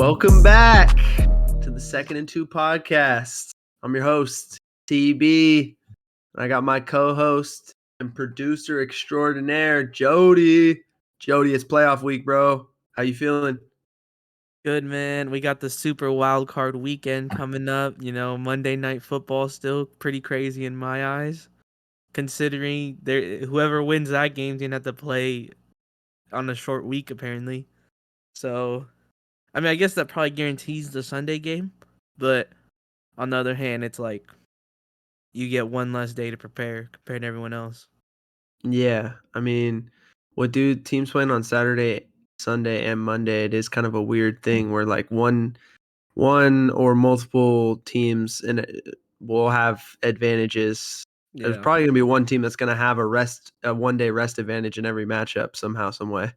Welcome back to the Second and Two podcast. I'm your host, TB. And I got my co-host and producer extraordinaire, Jody. Jody, it's playoff week, bro. How you feeling? Good, man. We got the super wild card weekend coming up. Monday Night Football still pretty crazy in my eyes, considering whoever wins that game's gonna have to play on a short week apparently. So, I mean, I guess that probably guarantees the Sunday game, but on the other hand, it's like you get one less day to prepare compared to everyone else. Yeah, I mean, what do teams playing on Saturday, Sunday, and Monday? It is kind of a weird thing where like one or multiple teams will have advantages. There's Yeah. probably gonna be one team that's gonna have a 1 day rest advantage in every matchup somehow, some way.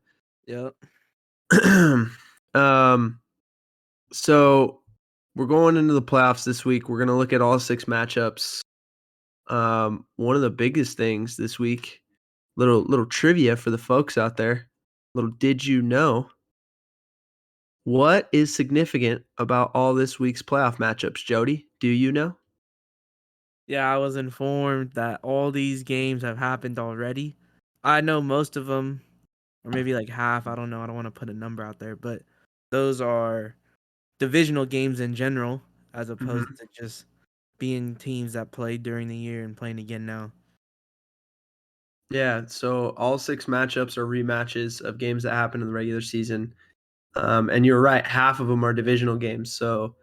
Yep. um, so we're going into the playoffs this week. We're gonna look at all 6 matchups. One of the biggest things this week, little trivia for the folks out there. Little did you know? What is significant about all this week's playoff matchups, Jody? Do you know? Yeah, I was informed that all these games have happened already. I know most of them, or maybe like half. I don't know. I don't want to put a number out there, but those are divisional games in general, as opposed to just being teams that played during the year and playing again now. Yeah, so all 6 matchups are rematches of games that happened in the regular season. And you're right, half of them are divisional games. So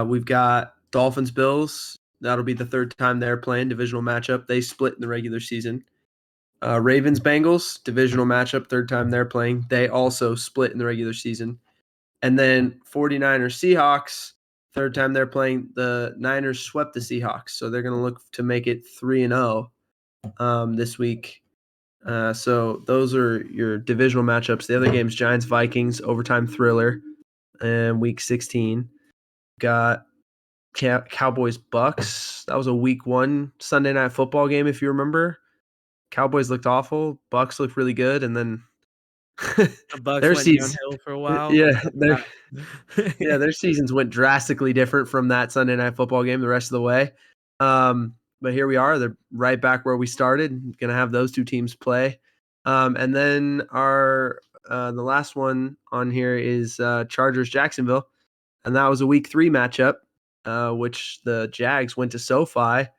we've got Dolphins Bills. That'll be the third time they're playing divisional matchup. They split in the regular season. Ravens Bengals, divisional matchup, third time they're playing. They also split in the regular season. And then 49ers Seahawks, third time they're playing. The Niners swept the Seahawks. So they're going to look to make it 3-0 this week. So those are your divisional matchups. The other games: Giants Vikings overtime thriller, and week 16 got Cowboys Bucks. That was a week 1 Sunday night football game, if you remember. Cowboys looked awful. Bucks looked really good, and then The Bucks their went season, downhill for a while, but yeah, their seasons went drastically different from that Sunday night football game the rest of the way. But here we are. They're right back where we started. Going to have those 2 teams play. And then the last one on here is Chargers Jacksonville. And that was a week 3 matchup, which the Jags went to SoFi.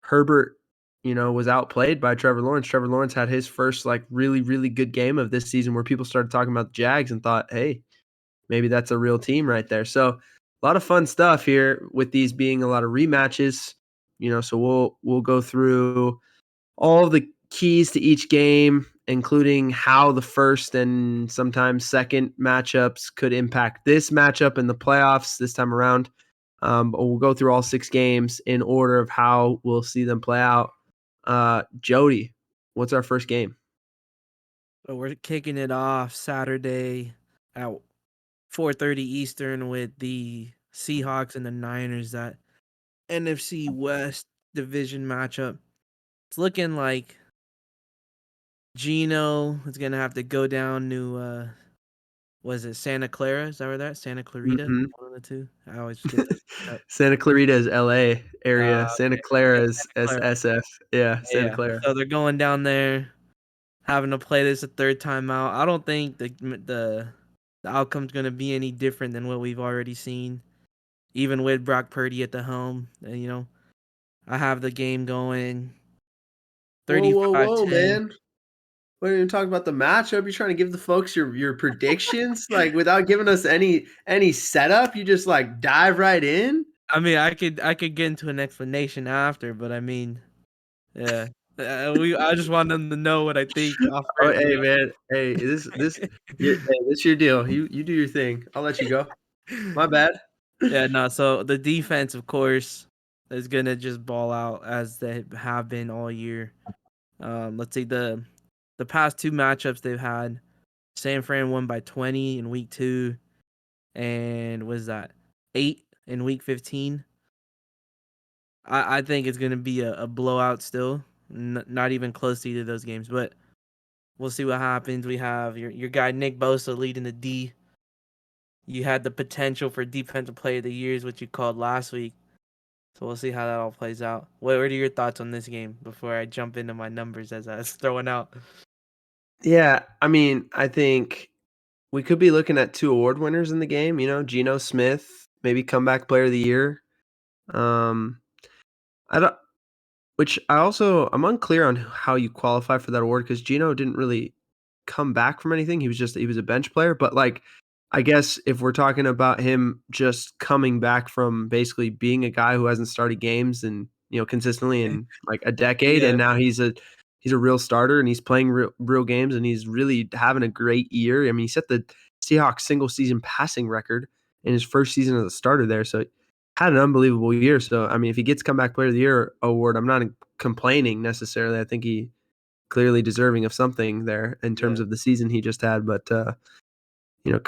Herbert, was outplayed by Trevor Lawrence. Trevor Lawrence had his first like really, really good game of this season where people started talking about the Jags and thought, hey, maybe that's a real team right there. So a lot of fun stuff here with these being a lot of rematches. So we'll go through all of the keys to each game, including how the first and sometimes second matchups could impact this matchup in the playoffs this time around. But we'll go through all 6 games in order of how we'll see them play out. Jody, what's our first game? But we're kicking it off Saturday at 4:30 Eastern with the Seahawks and the Niners. That NFC West division matchup. It's looking like Geno is gonna have to go down to was it Santa Clara? Is that where that Santa Clarita? Mm-hmm. One of the two. I always get those mixed up. Santa Clarita is LA area. Santa Okay. Yeah, Clara is Santa Clara. SF. Yeah, Yeah, Santa yeah. Clara. So they're going down there, having to play this a third time out. I don't think the outcome's gonna be any different than what we've already seen, even with Brock Purdy at the helm. I have the game going Whoa, 35-10. man. We're even talking about the matchup. You're trying to give the folks your predictions, like without giving us any setup. You just like dive right in. I mean, I could get into an explanation after, but I mean, yeah. I just want them to know what I think off Oh, rip, hey, man. Hey, this your deal. You do your thing. I'll let you go. My bad. Yeah, no, so the defense, of course, is gonna just ball out as they have been all year. Let's see the past 2 matchups they've had. San Fran won by 20 in week 2, and was that 8 in week 15. I think it's gonna be a blowout still, not even close to either of those games, but we'll see what happens. We have your guy Nick Bosa leading the D. you had the potential for defensive player of the year, is what you called last week. So we'll see how that all plays out. What are your thoughts on this game before I jump into my numbers as I was throwing out? Yeah, I mean, I think we could be looking at 2 award winners in the game, Geno Smith, maybe comeback player of the year. Um, I don't which I'm unclear on how you qualify for that award because Geno didn't really come back from anything. He was a bench player, but, like, I guess if we're talking about him just coming back from basically being a guy who hasn't started games and, consistently in, like, a decade, Yeah, and now he's a real starter and he's playing real games and he's really having a great year. I mean, he set the Seahawks single season passing record in his first season as a starter there, so had an unbelievable year. So, I mean, if he gets comeback player of the year award, I'm not complaining necessarily. I think he clearly deserving of something there in terms yeah. of the season he just had. But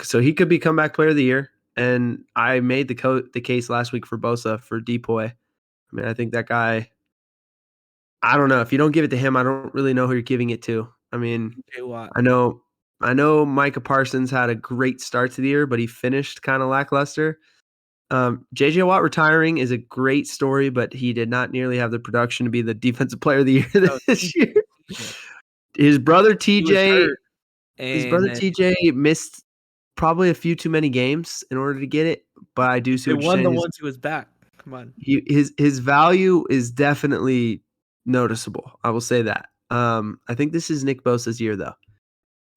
so he could be comeback player of the year. And I made the case last week for Bosa for Depoy. I mean, I think that guy. I don't know if you don't give it to him. I don't really know who you're giving it to. I mean, J Watt. I know, I know Micah Parsons had a great start to the year, but he finished kind of lackluster. JJ Watt retiring is a great story, but he did not nearly have the production to be the defensive player of the year No, this year. TJ. His brother He was TJ hurt, and then missed probably a few too many games in order to get it, but I do see they what you're won the saying. ones he was back. Come on. His value is definitely noticeable. I will say that. I think this is Nick Bosa's year though.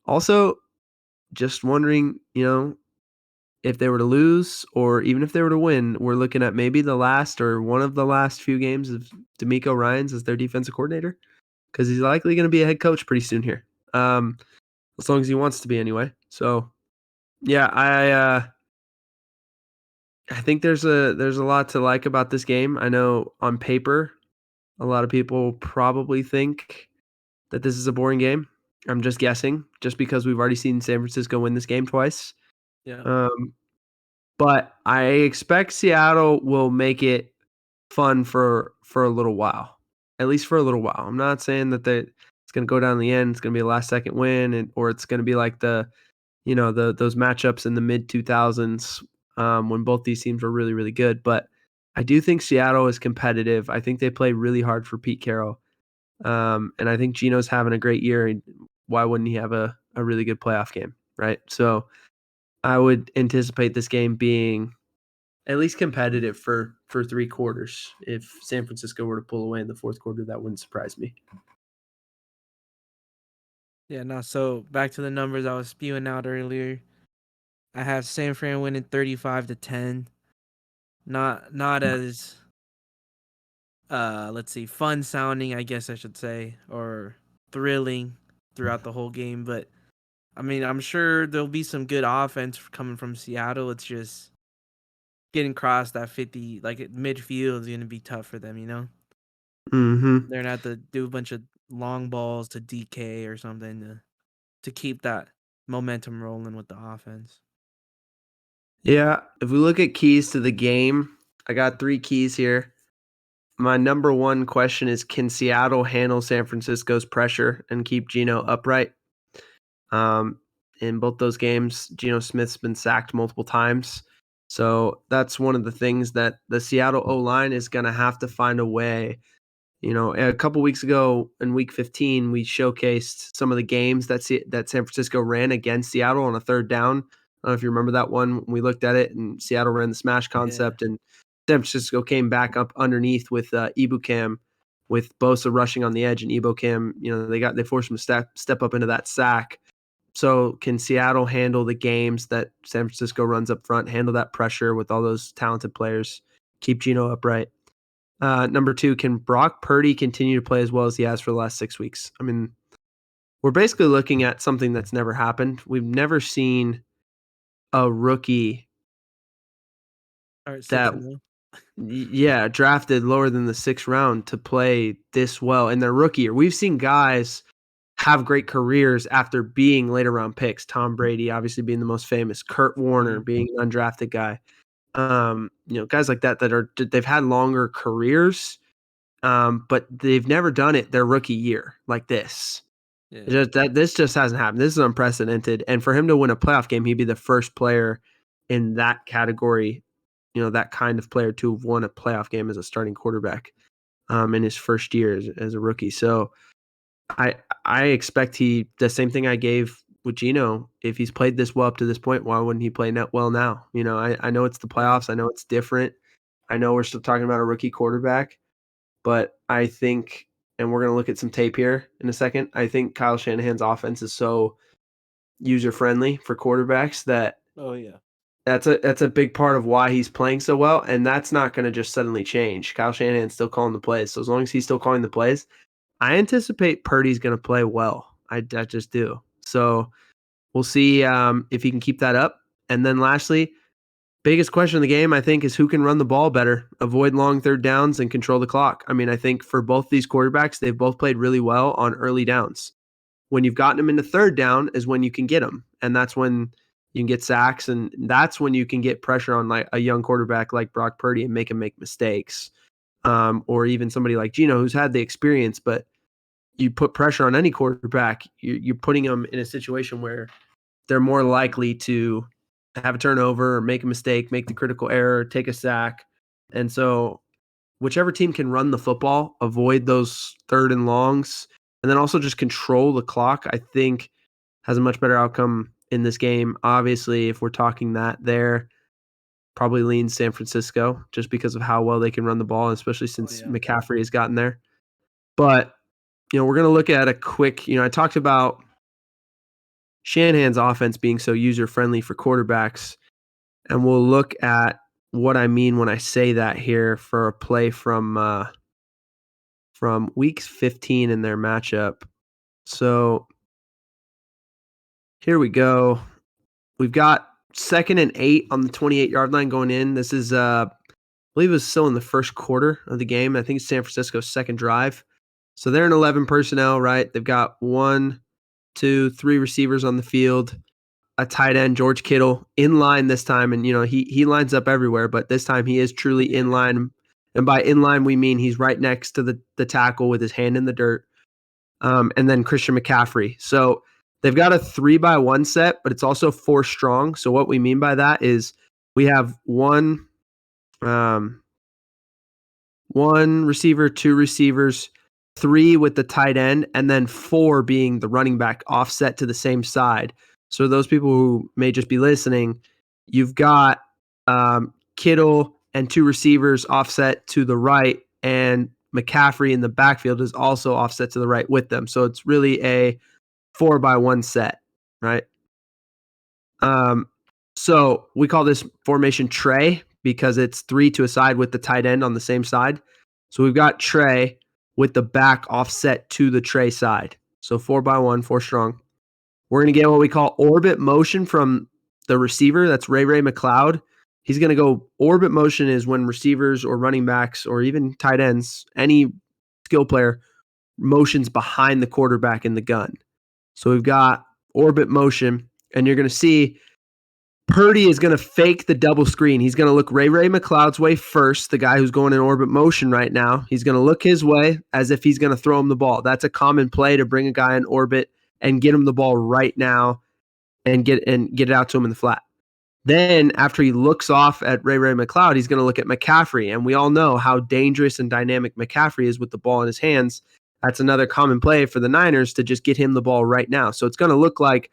Also, just wondering, if they were to lose or even if they were to win, we're looking at maybe the last or one of the last few games of D'Amico Ryans as their defensive coordinator because he's likely going to be a head coach pretty soon here, as long as he wants to be anyway. So, yeah, I think there's a lot to like about this game. I know on paper, a lot of people probably think that this is a boring game. I'm just guessing, just because we've already seen San Francisco win this game twice. Yeah. Um, But I expect Seattle will make it fun for a little while, at least for a little while. I'm not saying that it's going to go down the end. It's going to be a last second win, or it's going to be like those matchups in the mid 2000s when both these teams were really really good. But I do think Seattle is competitive. I think they play really hard for Pete Carroll, and I think Geno's having a great year. And why wouldn't he have a really good playoff game, right? So I would anticipate this game being at least competitive for 3 quarters. If San Francisco were to pull away in the fourth quarter, that wouldn't surprise me. Yeah, no, so back to the numbers I was spewing out earlier. I have San Fran winning 35-10. Not as let's see, fun sounding, I guess I should say, or thrilling throughout the whole game, but I mean, I'm sure there'll be some good offense coming from Seattle. It's just getting across that 50, like midfield is going to be tough for them, you know? Mhm. They're going to have to do a bunch of long balls to DK or something to keep that momentum rolling with the offense. Yeah, if we look at keys to the game, I got 3 keys here. My number 1 question is, can Seattle handle San Francisco's pressure and keep Geno upright? Um, in both those games, Geno Smith's been sacked multiple times. So that's one of the things that the Seattle O-line is going to have to find a way. A couple weeks ago in Week 15, we showcased some of the games that San Francisco ran against Seattle on a third down. I don't know if you remember that one. We looked at it, and Seattle ran the smash Yeah. concept, and San Francisco came back up underneath with Ibukam, with Bosa rushing on the edge, and Ibukam, they forced him to step up into that sack. So can Seattle handle the games that San Francisco runs up front, handle that pressure with all those talented players, keep Geno upright? Number 2, can Brock Purdy continue to play as well as he has for the last 6 weeks? I mean, we're basically looking at something that's never happened. We've never seen a rookie All right, that, 6-0. yeah, drafted lower than the 6th round to play this well in their rookie year. We've seen guys have great careers after being later round picks. Tom Brady, obviously being the most famous. Kurt Warner being an undrafted guy. Guys like that they've had longer careers. But they've never done it their rookie year like this. Yeah. This just hasn't happened. This is unprecedented. And for him to win a playoff game, he'd be the first player in that category, that kind of player to have won a playoff game as a starting quarterback in his first year as a rookie. So I expect the same thing I gave with Geno. If he's played this well up to this point, why wouldn't he play well now? I know it's the playoffs. I know it's different. I know we're still talking about a rookie quarterback, but I think, and we're going to look at some tape here in a second, I think Kyle Shanahan's offense is so user-friendly for quarterbacks that that's a big part of why he's playing so well, and that's not going to just suddenly change. Kyle Shanahan's still calling the plays, so as long as he's still calling the plays, I anticipate Purdy's going to play well. I just do. So we'll see if he can keep that up. And then lastly, biggest question of the game, I think, is who can run the ball better, avoid long third downs, and control the clock. I mean, I think for both these quarterbacks, they've both played really well on early downs. When you've gotten them into third down is when you can get them, and that's when you can get sacks, and that's when you can get pressure on like a young quarterback like Brock Purdy and make him make mistakes, or even somebody like Geno who's had the experience. But you put pressure on any quarterback, you're putting them in a situation where they're more likely to have a turnover or make a mistake, make the critical error, take a sack. And so whichever team can run the football, avoid those third and longs, and then also just control the clock, I think has a much better outcome in this game. Obviously, if we're talking that there, probably leans San Francisco just because of how well they can run the ball, especially since McCaffrey has gotten there. But, we're going to look at a quick, I talked about Shanahan's offense being so user-friendly for quarterbacks, and we'll look at what I mean when I say that here for a play from week 15 in their matchup. So here we go. We've got 2nd and 8 on the 28-yard line going in. This is, I believe it was still in the first quarter of the game. I think it's San Francisco's second drive. So they're in 11 personnel, right? They've got 1, 2, 3 receivers on the field, a tight end, George Kittle, in line this time. And, he lines up everywhere, but this time he is truly in line. And by in line, we mean he's right next to the tackle with his hand in the dirt. And then Christian McCaffrey. So they've got a 3-by-1 set, but it's also 4 strong. So what we mean by that is we have one receiver, 2 receivers, 3 with the tight end, and then 4 being the running back offset to the same side. So those people who may just be listening, you've got Kittle and 2 receivers offset to the right, and McCaffrey in the backfield is also offset to the right with them. So it's really a 4-by-1 set, right? So we call this formation Trey because it's 3 to a side with the tight end on the same side. So we've got Trey with the back offset to the Trey side. So 4-by-1, 4 strong. We're going to get what we call orbit motion from the receiver. That's Ray McCloud. He's going to go orbit motion is when receivers or running backs or even tight ends, any skill player, motions behind the quarterback in the gun. So we've got orbit motion, and you're going to see Purdy is going to fake the double screen. He's going to look Ray McCloud's way first, the guy who's going in orbit motion right now. He's going to look his way as if he's going to throw him the ball. That's a common play to bring a guy in orbit and get him the ball right now and get it out to him in the flat. Then after he looks off at Ray McCloud, he's going to look at McCaffrey. And we all know how dangerous and dynamic McCaffrey is with the ball in his hands. That's another common play for the Niners to just get him the ball right now. So it's going to look like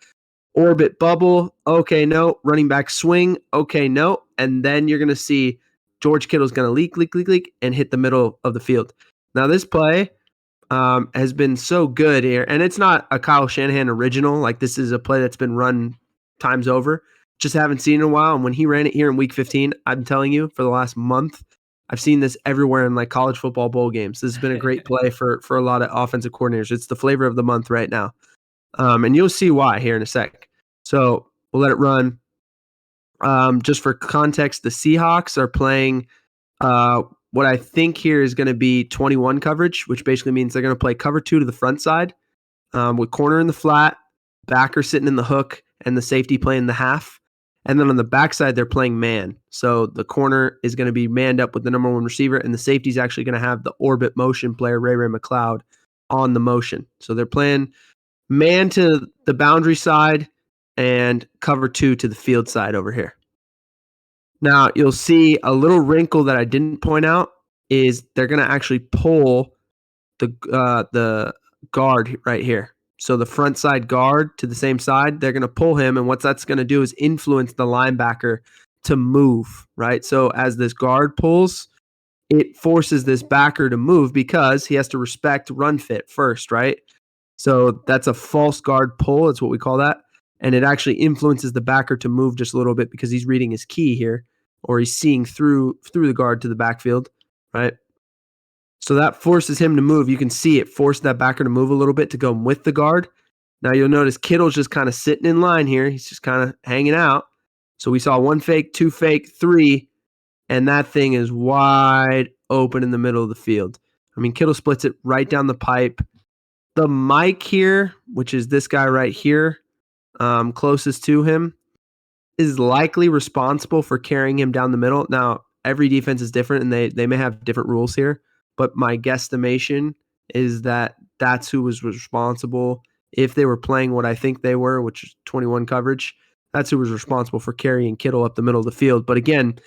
orbit bubble. Okay, no. Running back swing. Okay, no. And then you're going to see George Kittle's going to leak, and hit the middle of the field. Now this play has been so good here. And it's not a Kyle Shanahan original. Like this is a play that's been run times over. Just haven't seen it in a while. And when he ran it here in week 15, I'm telling you, for the last month, I've seen this everywhere in like college football bowl games. This has been a great play for a lot of offensive coordinators. It's the flavor of the month right now. And you'll see why here in a sec. So we'll let it run. Just for context, the Seahawks are playing what I think here is going to be 21 coverage, which basically means they're going to play cover 2 to the front side with corner in the flat, backer sitting in the hook, and the safety playing the half. And then on the backside, they're playing man. So the corner is going to be manned up with the number 1 receiver, and the safety is actually going to have the orbit motion player, Ray McCloud, on the motion. So they're playing man to the boundary side and cover 2 to the field side over here. Now, you'll see a little wrinkle that I didn't point out is they're going to actually pull the guard right here. So the front side guard to the same side, they're going to pull him, and what that's going to do is influence the linebacker to move, right? So as this guard pulls, it forces this backer to move because he has to respect run fit first, right? So that's a false guard pull. That's what we call that. And it actually influences the backer to move just a little bit because he's reading his key here, or he's seeing through the guard to the backfield, right? So that forces him to move. You can see it forced that backer to move a little bit to go with the guard. Now you'll notice Kittle's just kind of sitting in line here. He's just kind of hanging out. So we saw 1 fake, 2 fake, 3, and that thing is wide open in the middle of the field. I mean, Kittle splits it right down the pipe. The Mike here, which is this guy right here, closest to him, is likely responsible for carrying him down the middle. Now, every defense is different, and they may have different rules here, but my guesstimation is that that's who was responsible. If they were playing what I think they were, which is 21 coverage, that's who was responsible for carrying Kittle up the middle of the field. But again,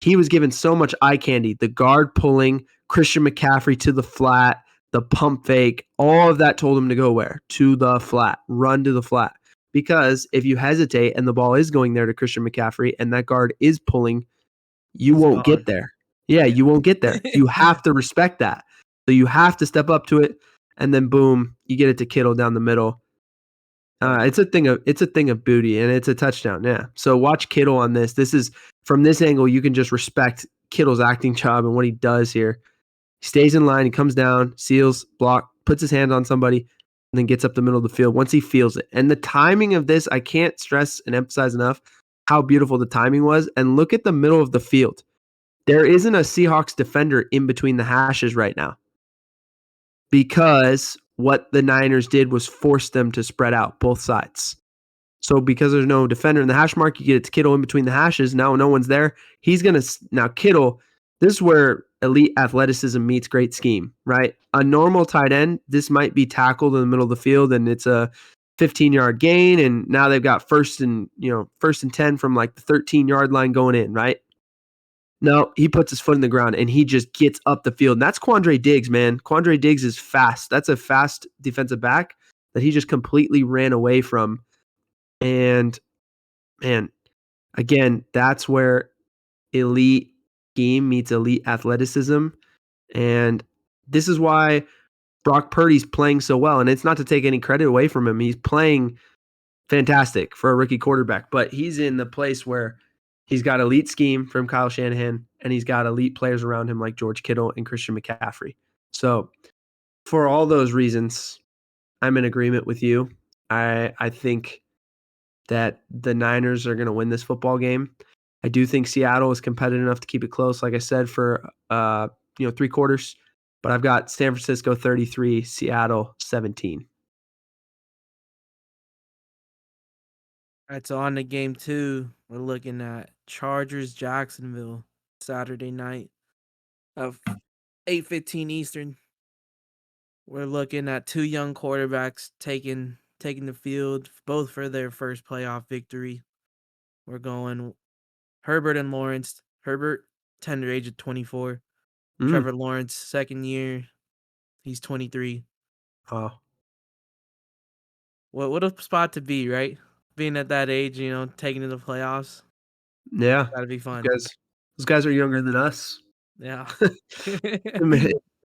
he was given so much eye candy. The guard pulling, Christian McCaffrey to the flat, the pump fake, all of that told him to go where? To the flat, run to the flat. Because if you hesitate and the ball is going there to Christian McCaffrey and that guard is pulling, you He's won't gone. get there. Yeah, you won't get there. You have to respect that. So you have to step up to it, and then boom, you get it to Kittle down the middle. It's a thing of booty, and it's a touchdown. Yeah. So watch Kittle on this. This is from this angle, you can just respect Kittle's acting job and what he does here. He stays in line. He comes down, seals, block, puts his hand on somebody, and then gets up the middle of the field once he feels it. And the timing of this, I can't stress and emphasize enough how beautiful the timing was. And look at the middle of the field. There isn't a Seahawks defender in between the hashes right now because what the Niners did was force them to spread out both sides. So because there's no defender in the hash mark, you get it to Kittle in between the hashes. Now no one's there. He's going to – now Kittle, this is where elite athleticism meets great scheme, right? A normal tight end, this might be tackled in the middle of the field, and it's a 15-yard gain, and now they've got first and 10 from like the 13-yard line going in, right? No, he puts his foot in the ground, and he just gets up the field. And that's Quandre Diggs, man. Quandre Diggs is fast. That's a fast defensive back that he just completely ran away from. And, man, again, that's where elite scheme meets elite athleticism. And this is why Brock Purdy's playing so well. And it's not to take any credit away from him. He's playing fantastic for a rookie quarterback, but he's in the place where he's got elite scheme from Kyle Shanahan, and he's got elite players around him like George Kittle and Christian McCaffrey. So for all those reasons, I'm in agreement with you. I think that the Niners are going to win this football game. I do think Seattle is competitive enough to keep it close, like I said, for 3 quarters. But I've got San Francisco 33, Seattle 17. That's on the game too. We're looking at Chargers Jacksonville Saturday night of 8:15 Eastern. We're looking at 2 young quarterbacks taking the field, both for their first playoff victory. We're going Herbert and Lawrence. Herbert, tender age of 24. Trevor Lawrence, second year. He's 23. Oh, What a spot to be, right? Being at that age, taking to the playoffs. yeah. Gotta be fun. Those guys are younger than us. Yeah.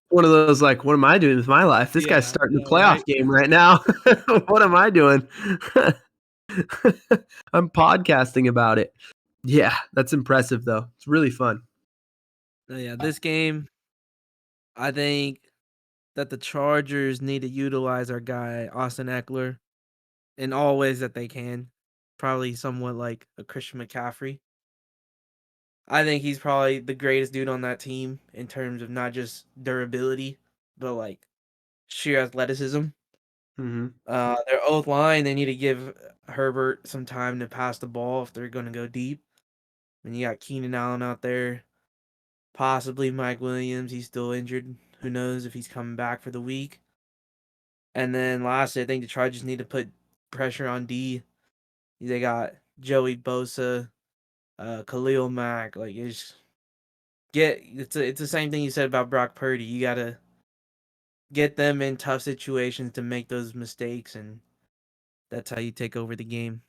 One of those, like, what am I doing with my life? This guy's starting the playoff right? game right now. What am I doing? I'm podcasting about it. Yeah, that's impressive, though. It's really fun. Yeah, this game, I think that the Chargers need to utilize our guy, Austin Eckler, in all ways that they can. Probably somewhat like a Christian McCaffrey. I think he's probably the greatest dude on that team in terms of not just durability, but like sheer athleticism. Mhm. Their oath line, they need to give Herbert some time to pass the ball if they're going to go deep. And you got Keenan Allen out there, possibly Mike Williams. He's still injured. Who knows if he's coming back for the week. And then lastly, I think the Chargers need to put pressure on D. They got Joey Bosa, Khalil Mack. Like it's the same thing you said about Brock Purdy. You gotta get them in tough situations to make those mistakes, and that's how you take over the game.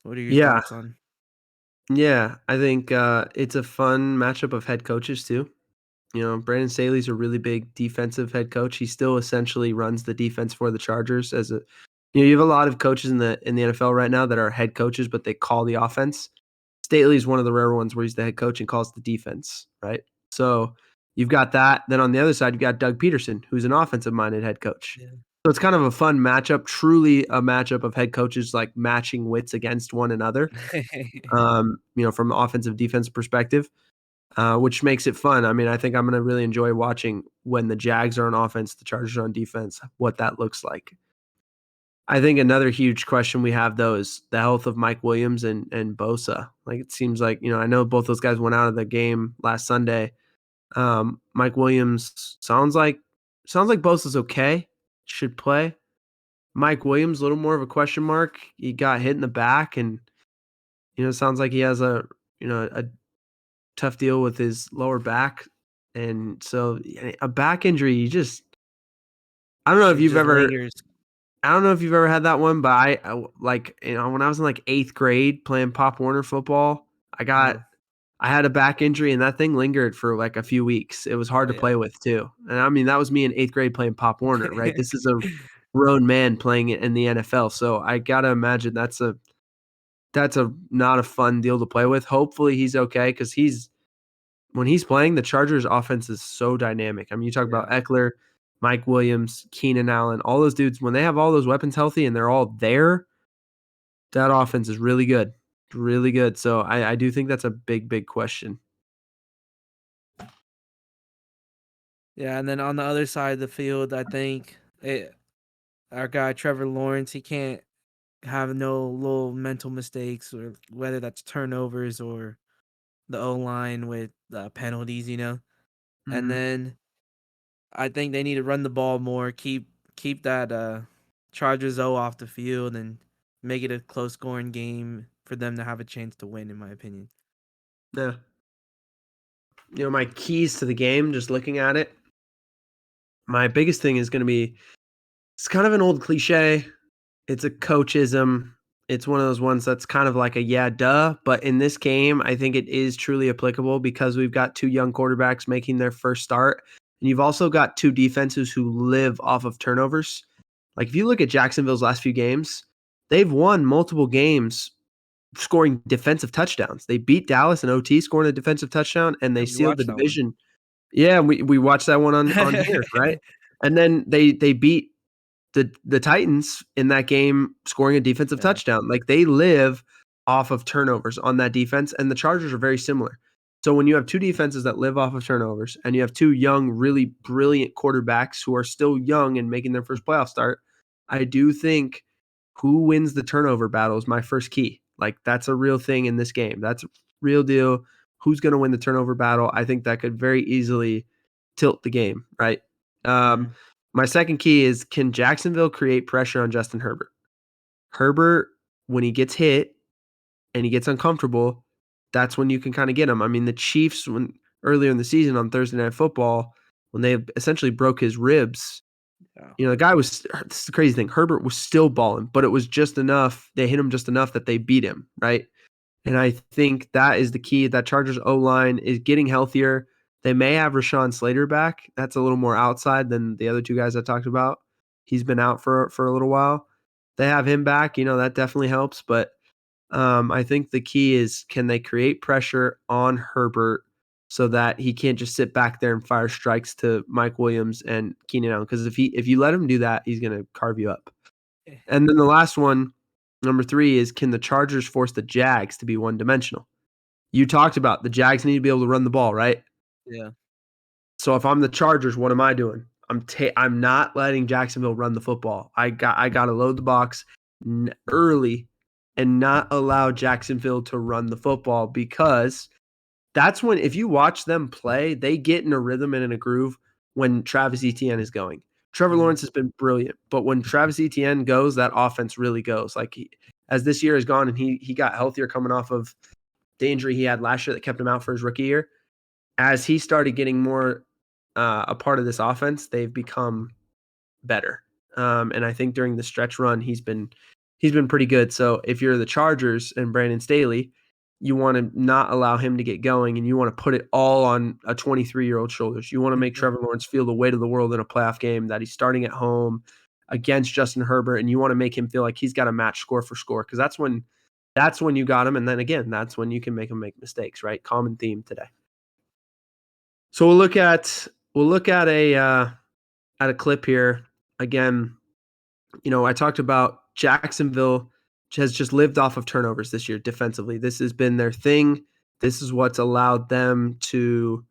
What are your Yeah, thoughts on? yeah. I think it's a fun matchup of head coaches too. You know, Brandon Staley's a really big defensive head coach. He still essentially runs the defense for the Chargers as a you have a lot of coaches in the NFL right now that are head coaches, but they call the offense. Staley's one of the rare ones where he's the head coach and calls the defense, right? So you've got that. Then on the other side, you've got Doug Peterson, who's an offensive minded head coach. Yeah. So it's kind of a fun matchup, truly a matchup of head coaches like matching wits against one another. From an offensive defense perspective, which makes it fun. I mean, I think I'm going to really enjoy watching when the Jags are on offense, the Chargers are on defense, what that looks like. I think another huge question we have though is the health of Mike Williams and Bosa. Like it seems like, I know both those guys went out of the game last Sunday. Mike Williams sounds like Bosa's okay, should play. Mike Williams, a little more of a question mark. He got hit in the back and sounds like he has a tough deal with his lower back. And so a back injury, I don't know if It you've just ever lingers. I don't know if you've ever had that one, but when I was in like 8th grade playing Pop Warner football, Uh, I had a back injury and that thing lingered for like a few weeks. It was hard oh to play with too. And I mean, that was me in 8th grade playing Pop Warner, right? yeah. This is a grown man playing it in the NFL. So I got to imagine that's a not a fun deal to play with. Hopefully he's okay because when he's playing, the Chargers offense is so dynamic. I mean, you talk about Yeah. Eckler, Mike Williams, Keenan Allen, all those dudes, when they have all those weapons healthy and they're all there, that offense is really good. Really good. So I do think that's a big, big question. Yeah, and then on the other side of the field, I think our guy Trevor Lawrence, he can't have no little mental mistakes, or whether that's turnovers or the O line with penalties. And Mhm. then I think they need to run the ball more, keep that Chargers O off the field, and make it a close scoring game for them to have a chance to win, in my opinion. Yeah. My keys to the game, just looking at it, my biggest thing is going to be it's kind of an old cliche. It's a coachism. It's one of those ones that's kind of like a yeah, duh. But in this game, I think it is truly applicable because we've got two young quarterbacks making their first start. And you've also got two defenses who live off of turnovers. Like if you look at Jacksonville's last few games, they've won multiple games scoring defensive touchdowns. They beat Dallas in OT scoring a defensive touchdown and they Have you sealed the watched that one? division. Yeah, we watched that one on here, right? And then they beat the Titans in that game scoring a defensive Yeah. touchdown. Like they live off of turnovers on that defense, and the Chargers are very similar. So when you have two defenses that live off of turnovers and you have two young, really brilliant quarterbacks who are still young and making their first playoff start, I do think who wins the turnover battle is my first key. Like that's a real thing in this game. That's a real deal. Who's going to win the turnover battle? I think that could very easily tilt the game, right? Um, Mhm. my second key is can Jacksonville create pressure on Justin Herbert? Herbert, when he gets hit and he gets uncomfortable, that's when you can kind of get him. I mean, the Chiefs, when earlier in the season on Thursday Night Football, when they essentially broke his ribs, Yeah. the guy was, this is the crazy thing, Herbert was still balling, but it was just enough. They hit him just enough that they beat him, right? And I think that is the key. That Chargers O-line is getting healthier. They may have Rashawn Slater back. That's a little more outside than the other two guys I talked about. He's been out for a little while. They have him back. That definitely helps. But I think the key is can they create pressure on Herbert so that he can't just sit back there and fire strikes to Mike Williams and Keenan Allen? Because if you let him do that, he's going to carve you up. Eh, And then the last one, number 3, is can the Chargers force the Jags to be one-dimensional? You talked about the Jags need to be able to run the ball, right? Yeah. So if I'm the Chargers, what am I doing? I'm not letting Jacksonville run the football. I got to load the box early and not allow Jacksonville to run the football because that's when if you watch them play, they get in a rhythm and in a groove when Travis Etienne is going. Trevor Mhm. Lawrence has been brilliant, but when Travis Etienne goes, that offense really goes. Like as this year has gone and he got healthier coming off of the injury he had last year that kept him out for his rookie year. As he started getting more a part of this offense, they've become better. And I think during the stretch run, he's been pretty good. So if you're the Chargers and Brandon Staley, you want to not allow him to get going, and you want to put it all on a 23-year-old shoulders. You want to make Trevor Lawrence feel the weight of the world in a playoff game, that he's starting at home against Justin Herbert, and you want to make him feel like he's got to match score for score, because that's when you got him, and then again, that's when you can make him make mistakes, right? Common theme today. So we'll look at a clip here. Again, I talked about Jacksonville has just lived off of turnovers this year defensively. This has been their thing. This is what's allowed them to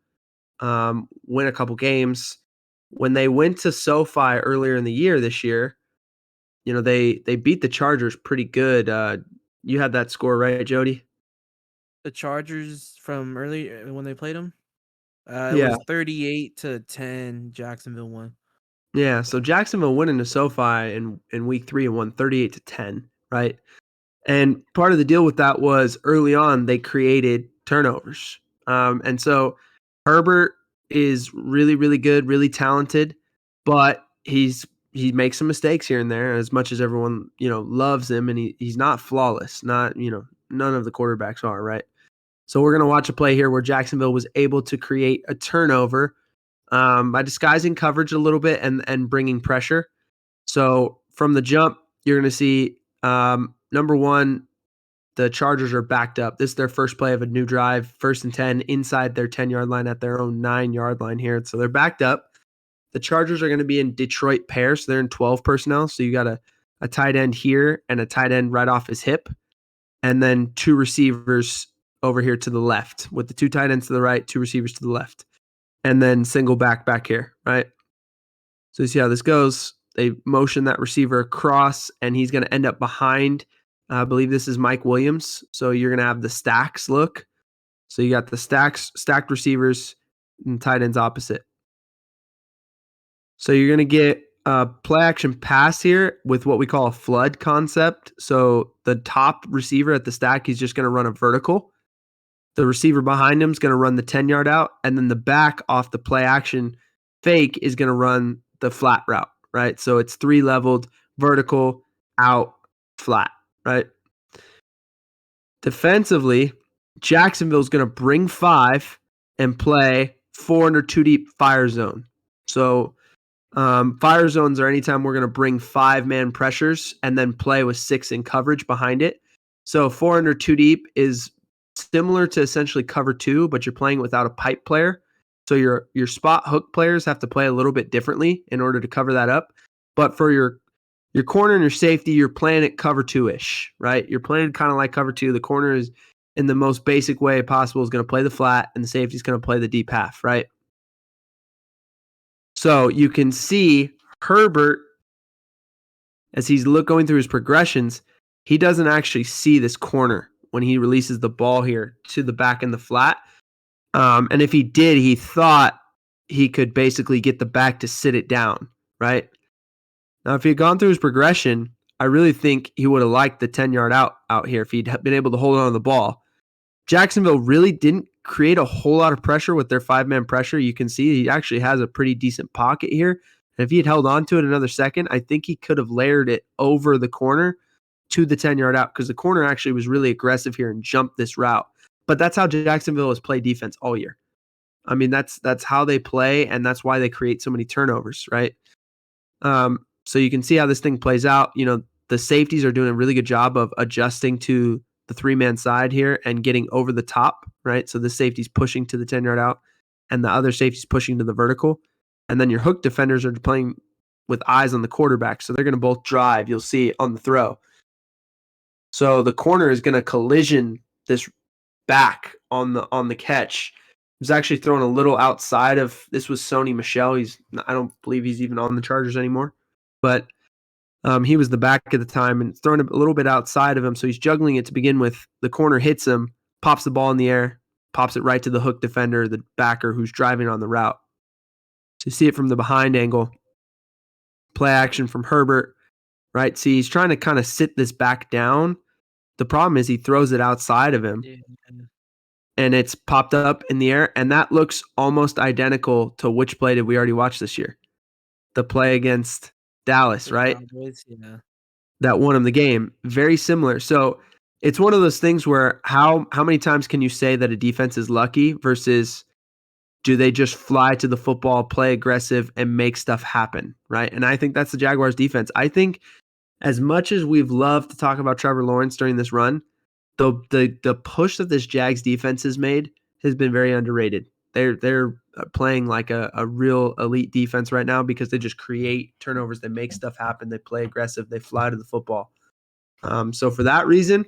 win a couple games. When they went to SoFi earlier in the year this year, they beat the Chargers pretty good. You had that score right, Jody? The Chargers from early when they played them? It Yeah. was 38-10. Jacksonville won. Yeah, so Jacksonville went into SoFi in week 3 and won 38-10, right? And part of the deal with that was early on they created turnovers. And so Herbert is really, really good, really talented, but he makes some mistakes here and there, as much as everyone, loves him, and he's not flawless. Not, none of the quarterbacks are, right? So we're going to watch a play here where Jacksonville was able to create a turnover by disguising coverage a little bit and bringing pressure. So from the jump, you're going to see number one, the Chargers are backed up. This is their first play of a new drive, 1st and 10 inside their 10-yard line at their own 9-yard line here. So they're backed up. The Chargers are going to be in Detroit pair, so they're in 12 personnel. So you got a tight end here and a tight end right off his hip, and then 2 receivers over here to the left, with the 2 tight ends to the right, 2 receivers to the left, and then single back here, right? So you see how this goes. They motion that receiver across, and he's going to end up behind. I believe this is Mike Williams. So you're going to have the stacks look. So you got the stacked receivers and tight ends opposite. So you're going to get a play action pass here with what we call a flood concept. So the top receiver at the stack, he's just going to run a vertical. The receiver behind him is going to run the 10-yard out, and then the back off the play action fake is going to run the flat route, right? So it's 3-leveled, vertical, out, flat, right? Defensively, Jacksonville's going to bring 5 and play 4 under 2 deep fire zone. So fire zones are anytime we're going to bring 5-man pressures and then play with 6 in coverage behind it. So 4 under 2 deep is similar to essentially cover 2, but you're playing without a pipe player. So your spot hook players have to play a little bit differently in order to cover that up. But for your corner and your safety, you're playing it cover 2-ish, right? You're playing kind of like cover 2. The corner is, in the most basic way possible, is going to play the flat, and the safety is going to play the deep half, right? So you can see Herbert, as he's going through his progressions, he doesn't actually see this corner when he releases the ball here to the back in the flat. And if he did, he thought he could basically get the back to sit it down, right? Now, if he had gone through his progression, I really think he would have liked the 10-yard out here if he'd been able to hold on to the ball. Jacksonville really didn't create a whole lot of pressure with their 5-man pressure. You can see he actually has a pretty decent pocket here. And if he had held on to it another second, I think he could have layered it over the corner to the 10-yard out, because the corner actually was really aggressive here and jumped this route. But that's how Jacksonville has played defense all year. I mean, that's how they play, and that's why they create so many turnovers, right? So you can see how this thing plays out. The safeties are doing a really good job of adjusting to the 3-man side here and getting over the top, right? So the safety's pushing to the 10-yard out, and the other safety's pushing to the vertical. And then your hook defenders are playing with eyes on the quarterback, so they're going to both drive, you'll see, on the throw. So the corner is going to collision this back on the catch. He was actually thrown a little outside of, this was Sony Michel. I don't believe he's even on the Chargers anymore, but he was the back at the time and thrown a little bit outside of him. So he's juggling it to begin with. The corner hits him, pops the ball in the air, pops it right to the hook defender, the backer who's driving on the route. So you see it from the behind angle. Play action from Herbert, right? See, he's trying to kind of sit this back down. The problem is he throws it outside of him. Yeah. and it's popped up in the air, and that looks almost identical to which play did we already watch this year? The play against Dallas, The right? Cowboys, yeah. That won him the game. Very similar. So it's one of those things where how many times can you say that a defense is lucky versus do they just fly to the football, play aggressive, and make stuff happen, right? And I think that's the Jaguars defense. I think as much as we've loved to talk about Trevor Lawrence during this run, the push that this Jags defense has made has been very underrated. They're playing like a real elite defense right now because they just create turnovers, they make stuff happen, they play aggressive, they fly to the football. So for that reason,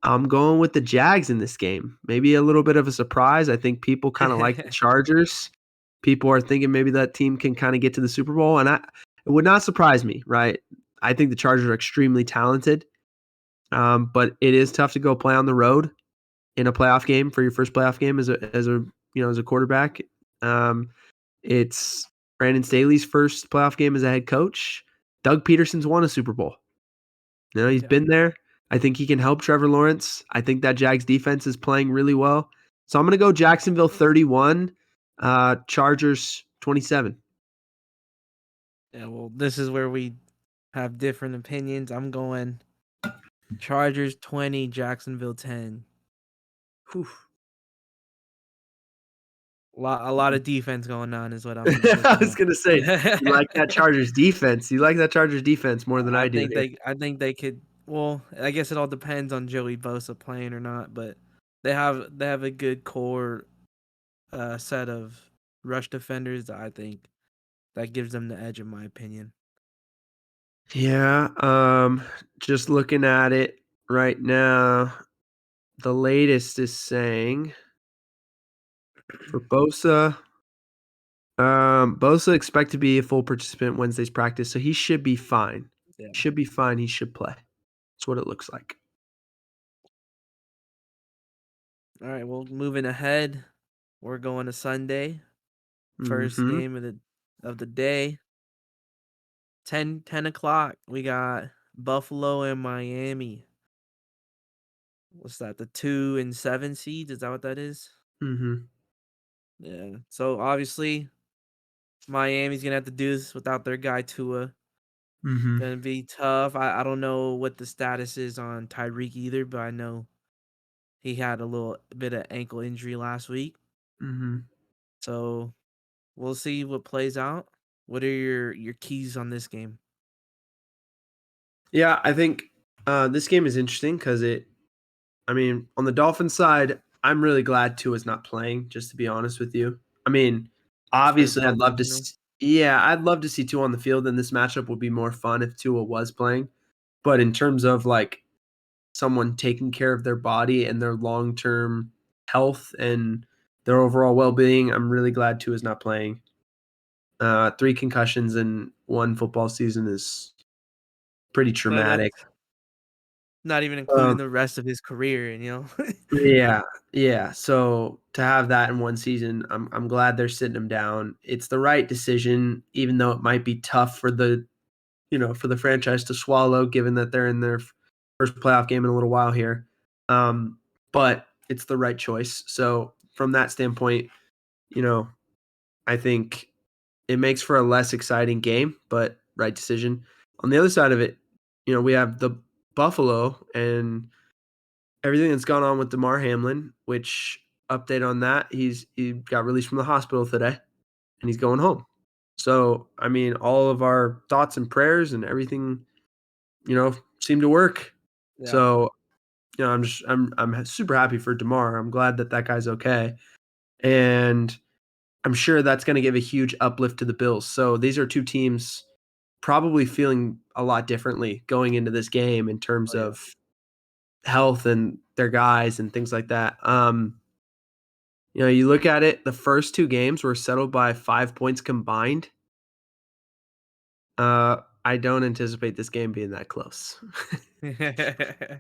I'm going with the Jags in this game. Maybe a little bit of a surprise. I think people kind of like the Chargers. People are thinking maybe that team can kind of get to the Super Bowl, and it would not surprise me, right? I think the Chargers are extremely talented, but it is tough to go play on the road in a playoff game for your first playoff game as a quarterback. It's Brandon Staley's first playoff game as a head coach. Doug Peterson's won a Super Bowl. He's been there. I think he can help Trevor Lawrence. I think that Jags defense is playing really well. So I'm going to go Jacksonville 31, Chargers 27. Yeah, well, this is where we have different opinions. I'm going Chargers 20, Jacksonville 10. Whew. A lot of defense going on is what I'm I was looking going to say, at. you like that Chargers defense. You like that Chargers defense more than I do. I think they could. Well, I guess it all depends on Joey Bosa playing or not, but they have a good core set of rush defenders that I think that gives them the edge, in my opinion. Yeah, just looking at it right now, the latest is saying for Bosa, Bosa expect to be a full participant Wednesday's practice, so he should be fine. Yeah. Should be fine. He should play. That's what it looks like. All right. Well, moving ahead, we're going to Sunday. First game of the day. 10 o'clock. We got Buffalo and Miami. What's that? The 2 and 7 seeds? Is that what that is? Mm-hmm. Yeah. So obviously, Miami's gonna have to do this without their guy Tua. Mm-hmm. Gonna be tough. I don't know what the status is on Tyreek either, but I know he had a little bit of ankle injury last week. Mm-hmm. So we'll see what plays out. What are your keys on this game? Yeah, I think this game is interesting because on the Dolphins side, I'm really glad Tua's not playing, just to be honest with you. I mean, obviously, I'd love to I'd love to see Tua on the field, and this matchup would be more fun if Tua was playing. But in terms of like someone taking care of their body and their long-term health and their overall well-being, I'm really glad Tua's not playing. 3 concussions in one football season is pretty traumatic. That's not even including the rest of his career, Yeah. So to have that in one season, I'm glad they're sitting him down. It's the right decision, even though it might be tough for the franchise to swallow, given that they're in their first playoff game in a little while here. But it's the right choice. So from that standpoint, I think it makes for a less exciting game, but right decision. On the other side of it, we have the Buffalo and everything that's gone on with Damar Hamlin, which update on that, he got released from the hospital today and he's going home. So, all of our thoughts and prayers and everything, seem to work. Yeah. So, I'm super happy for Damar. I'm glad that guy's okay. And I'm sure that's going to give a huge uplift to the Bills. So these are two teams probably feeling a lot differently going into this game in terms of health and their guys and things like that. You look at it, the first 2 games were settled by 5 points combined. I don't anticipate this game being that close. If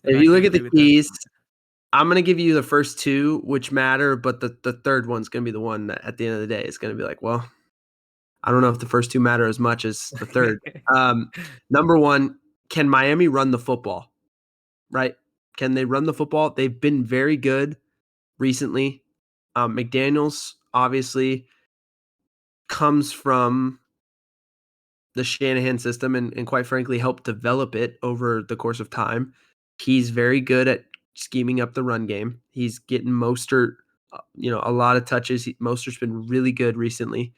you look at the keys, I'm going to give you the first 2, which matter, but the third one's going to be the one that at the end of the day is going to be like, well, I don't know if the first 2 matter as much as the third. Number 1, can Miami run the football? Right? Can they run the football? They've been very good recently. McDaniels obviously comes from the Shanahan system and quite frankly helped develop it over the course of time. He's very good at scheming up the run game. He's getting Mostert, a lot of touches. Mostert's been really good recently.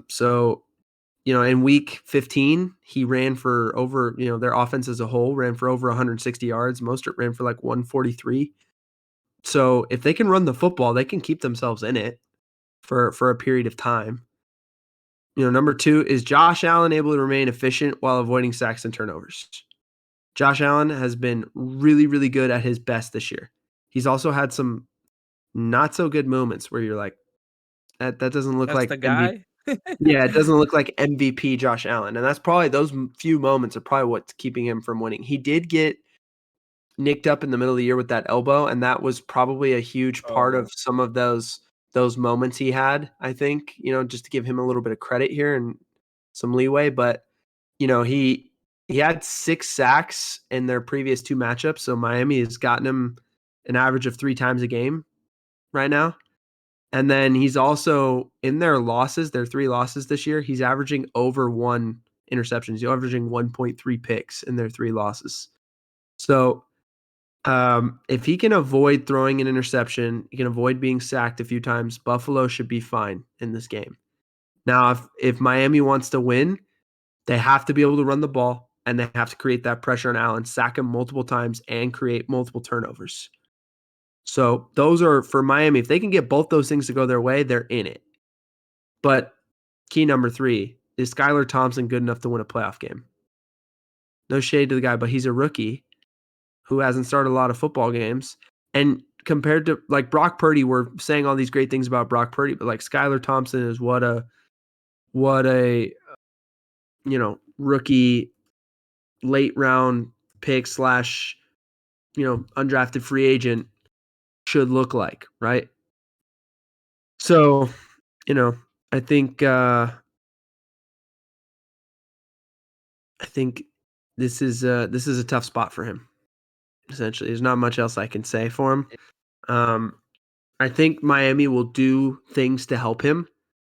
So in week 15, he ran for over, their offense as a whole ran for over 160 yards. Mostert ran for like 143. So if they can run the football, they can keep themselves in it for a period of time. Number 2, is Josh Allen able to remain efficient while avoiding sacks and turnovers? Josh Allen has been really, really good at his best this year. He's also had some not so good moments where you're like, that doesn't look That's the like MVP. guy. Yeah, it doesn't look like MVP Josh Allen. And that's probably those few moments are probably what's keeping him from winning. He did get nicked up in the middle of the year with that elbow, and that was probably a huge part of some of those moments he had, I think, just to give him a little bit of credit here and some leeway. But, he had 6 sacks in their previous 2 matchups. So Miami has gotten him an average of 3 times a game right now. And then he's also in their 3 losses this year, he's averaging over 1 interceptions. He's averaging 1.3 picks in their 3 losses. So if he can avoid throwing an interception, he can avoid being sacked a few times, Buffalo should be fine in this game. Now, if Miami wants to win, they have to be able to run the ball, and they have to create that pressure on Allen, sack him multiple times, and create multiple turnovers. So those are for Miami. If they can get both those things to go their way, they're in it. But key number 3, is Skylar Thompson good enough to win a playoff game? No shade to the guy, but he's a rookie who hasn't started a lot of football games. And compared to like Brock Purdy, we're saying all these great things about Brock Purdy, but like Skylar Thompson is what a rookie late round pick / undrafted free agent should look like, right? So, I think this is a tough spot for him. Essentially, there's not much else I can say for him. I think Miami will do things to help him,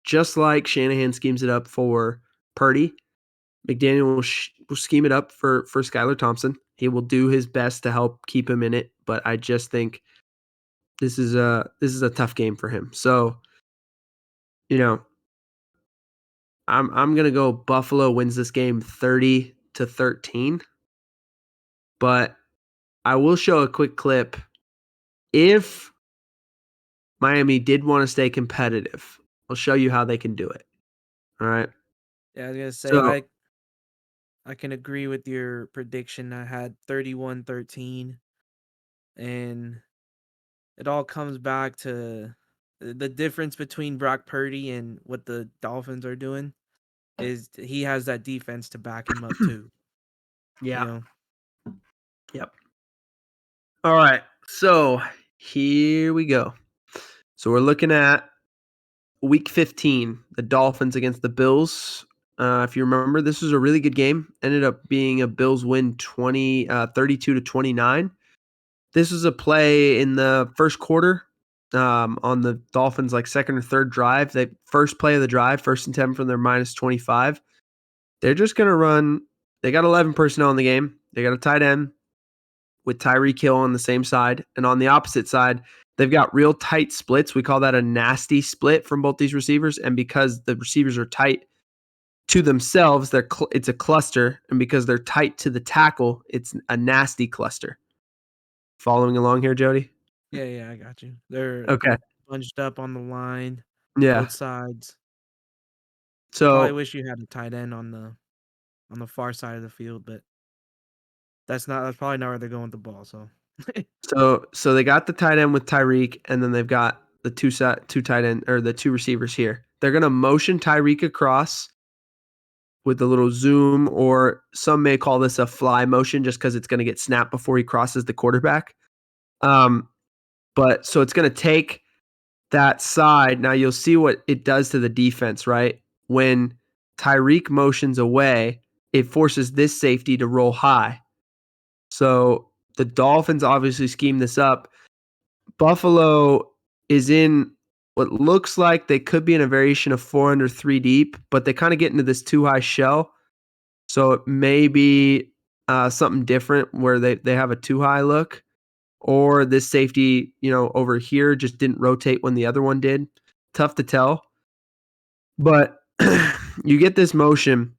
just like Shanahan schemes it up for Purdy. McDaniel will scheme it up for Skylar Thompson. He will do his best to help keep him in it, but I just think this is a tough game for him. So, I'm gonna go Buffalo wins this game 30-13, but I will show a quick clip. If Miami did want to stay competitive, I'll show you how they can do it. All right. Yeah, I was gonna say So I can agree with your prediction. I had 31-13, and it all comes back to the difference between Brock Purdy and what the Dolphins are doing is he has that defense to back him up too. yeah. Yep. All right. So here we go. So we're looking at week 15, the Dolphins against the Bills. If you remember, this was a really good game. Ended up being a Bills win 32-29. This was a play in the first quarter on the Dolphins' like second or third drive. The first play of the drive, 1st and 10 from their -25. They're just going to run. They got 11 personnel in the game. They got a tight end with Tyreek Hill on the same side. And on the opposite side, they've got real tight splits. We call that a nasty split from both these receivers. And because the receivers are tight to themselves, it's a cluster. And because they're tight to the tackle, it's a nasty cluster. Following along here, Jody? Yeah, I got you. They're Okay. bunched up on the line, Yeah. both sides. Probably So wish you had a tight end on the far side of the field, but that's probably not where they're going with the ball. so they got the tight end with Tyreek, and then they've got the two tight end or the 2 receivers here. They're gonna motion Tyreek across with a little zoom, or some may call this a fly motion just because it's going to get snapped before he crosses the quarterback. But so it's going to take that side. Now you'll see what it does to the defense, right? When Tyreek motions away, it forces this safety to roll high. So the Dolphins obviously schemed this up. Buffalo is in what looks like they could be in a variation of 4 under 3 deep, but they kind of get into this too high shell. So it may be something different where they have a too high look, or this safety, over here just didn't rotate when the other one did. Tough to tell. But you get this motion,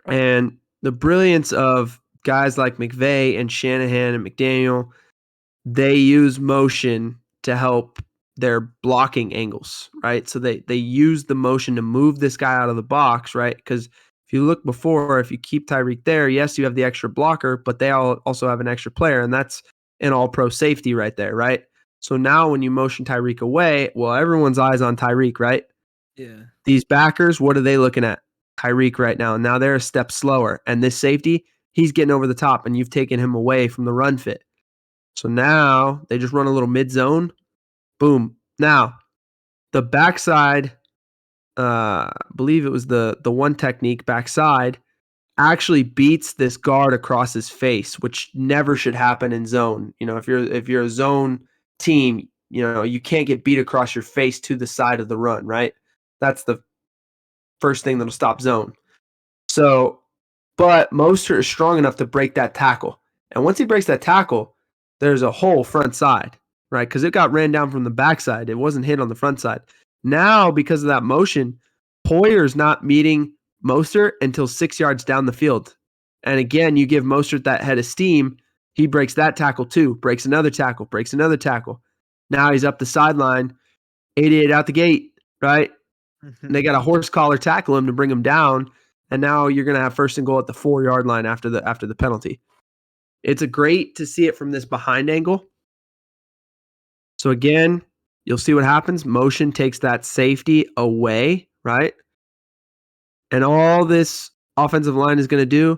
and the brilliance of guys like McVay and Shanahan and McDaniel, they use motion to help their blocking angles, right? So they use the motion to move this guy out of the box, right? Because if you look before, if you keep Tyreek there, yes, you have the extra blocker, but they also have an extra player, and that's an all-pro safety right there, right? So now when you motion Tyreek away, well, everyone's eyes on Tyreek, right? Yeah. These backers, what are they looking at? Tyreek right now. Now they're a step slower. And this safety, he's getting over the top, and you've taken him away from the run fit. So now they just run a little mid zone. Boom. Now, the backside, I believe it was the one technique backside, actually beats this guard across his face, which never should happen in zone. If you're a zone team, you can't get beat across your face to the side of the run, right? That's the first thing that'll stop zone. So, but Mostert is strong enough to break that tackle. And once he breaks that tackle, there's a whole front side, right? Because it got ran down from the backside. It wasn't hit on the front side. Now, because of that motion, Poyer's not meeting Mostert until 6 yards down the field. And again, you give Mostert that head of steam. He breaks that tackle too, breaks another tackle, breaks another tackle. Now he's up the sideline, 88 out the gate, right? And they got a horse collar tackle him to bring him down. And now you're going to have 1st and goal at the 4-yard line after the penalty. It's great to see it from this behind angle. So again, you'll see what happens. Motion takes that safety away, right? And all this offensive line is going to do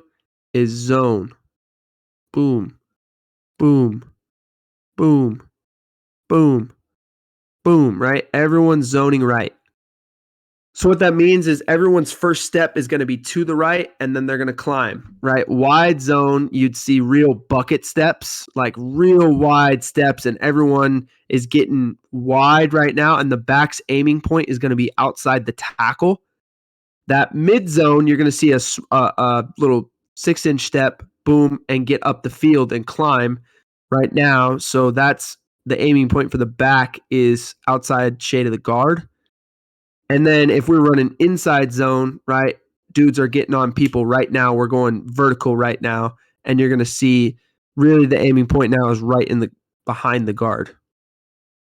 is zone. Boom, boom, boom, boom, boom, right? Everyone's zoning right. So what that means is everyone's first step is going to be to the right, and then they're going to climb, right? Wide zone, you'd see real bucket steps, like real wide steps, and everyone is getting wide right now, and the back's aiming point is going to be outside the tackle. That mid zone, you're going to see a little 6-inch step, boom, and get up the field and climb right now. So that's the aiming point for the back is outside shade of the guard. And then if we're running inside zone, right, dudes are getting on people right now. We're going vertical right now. And you're going to see really the aiming point now is right in the behind the guard.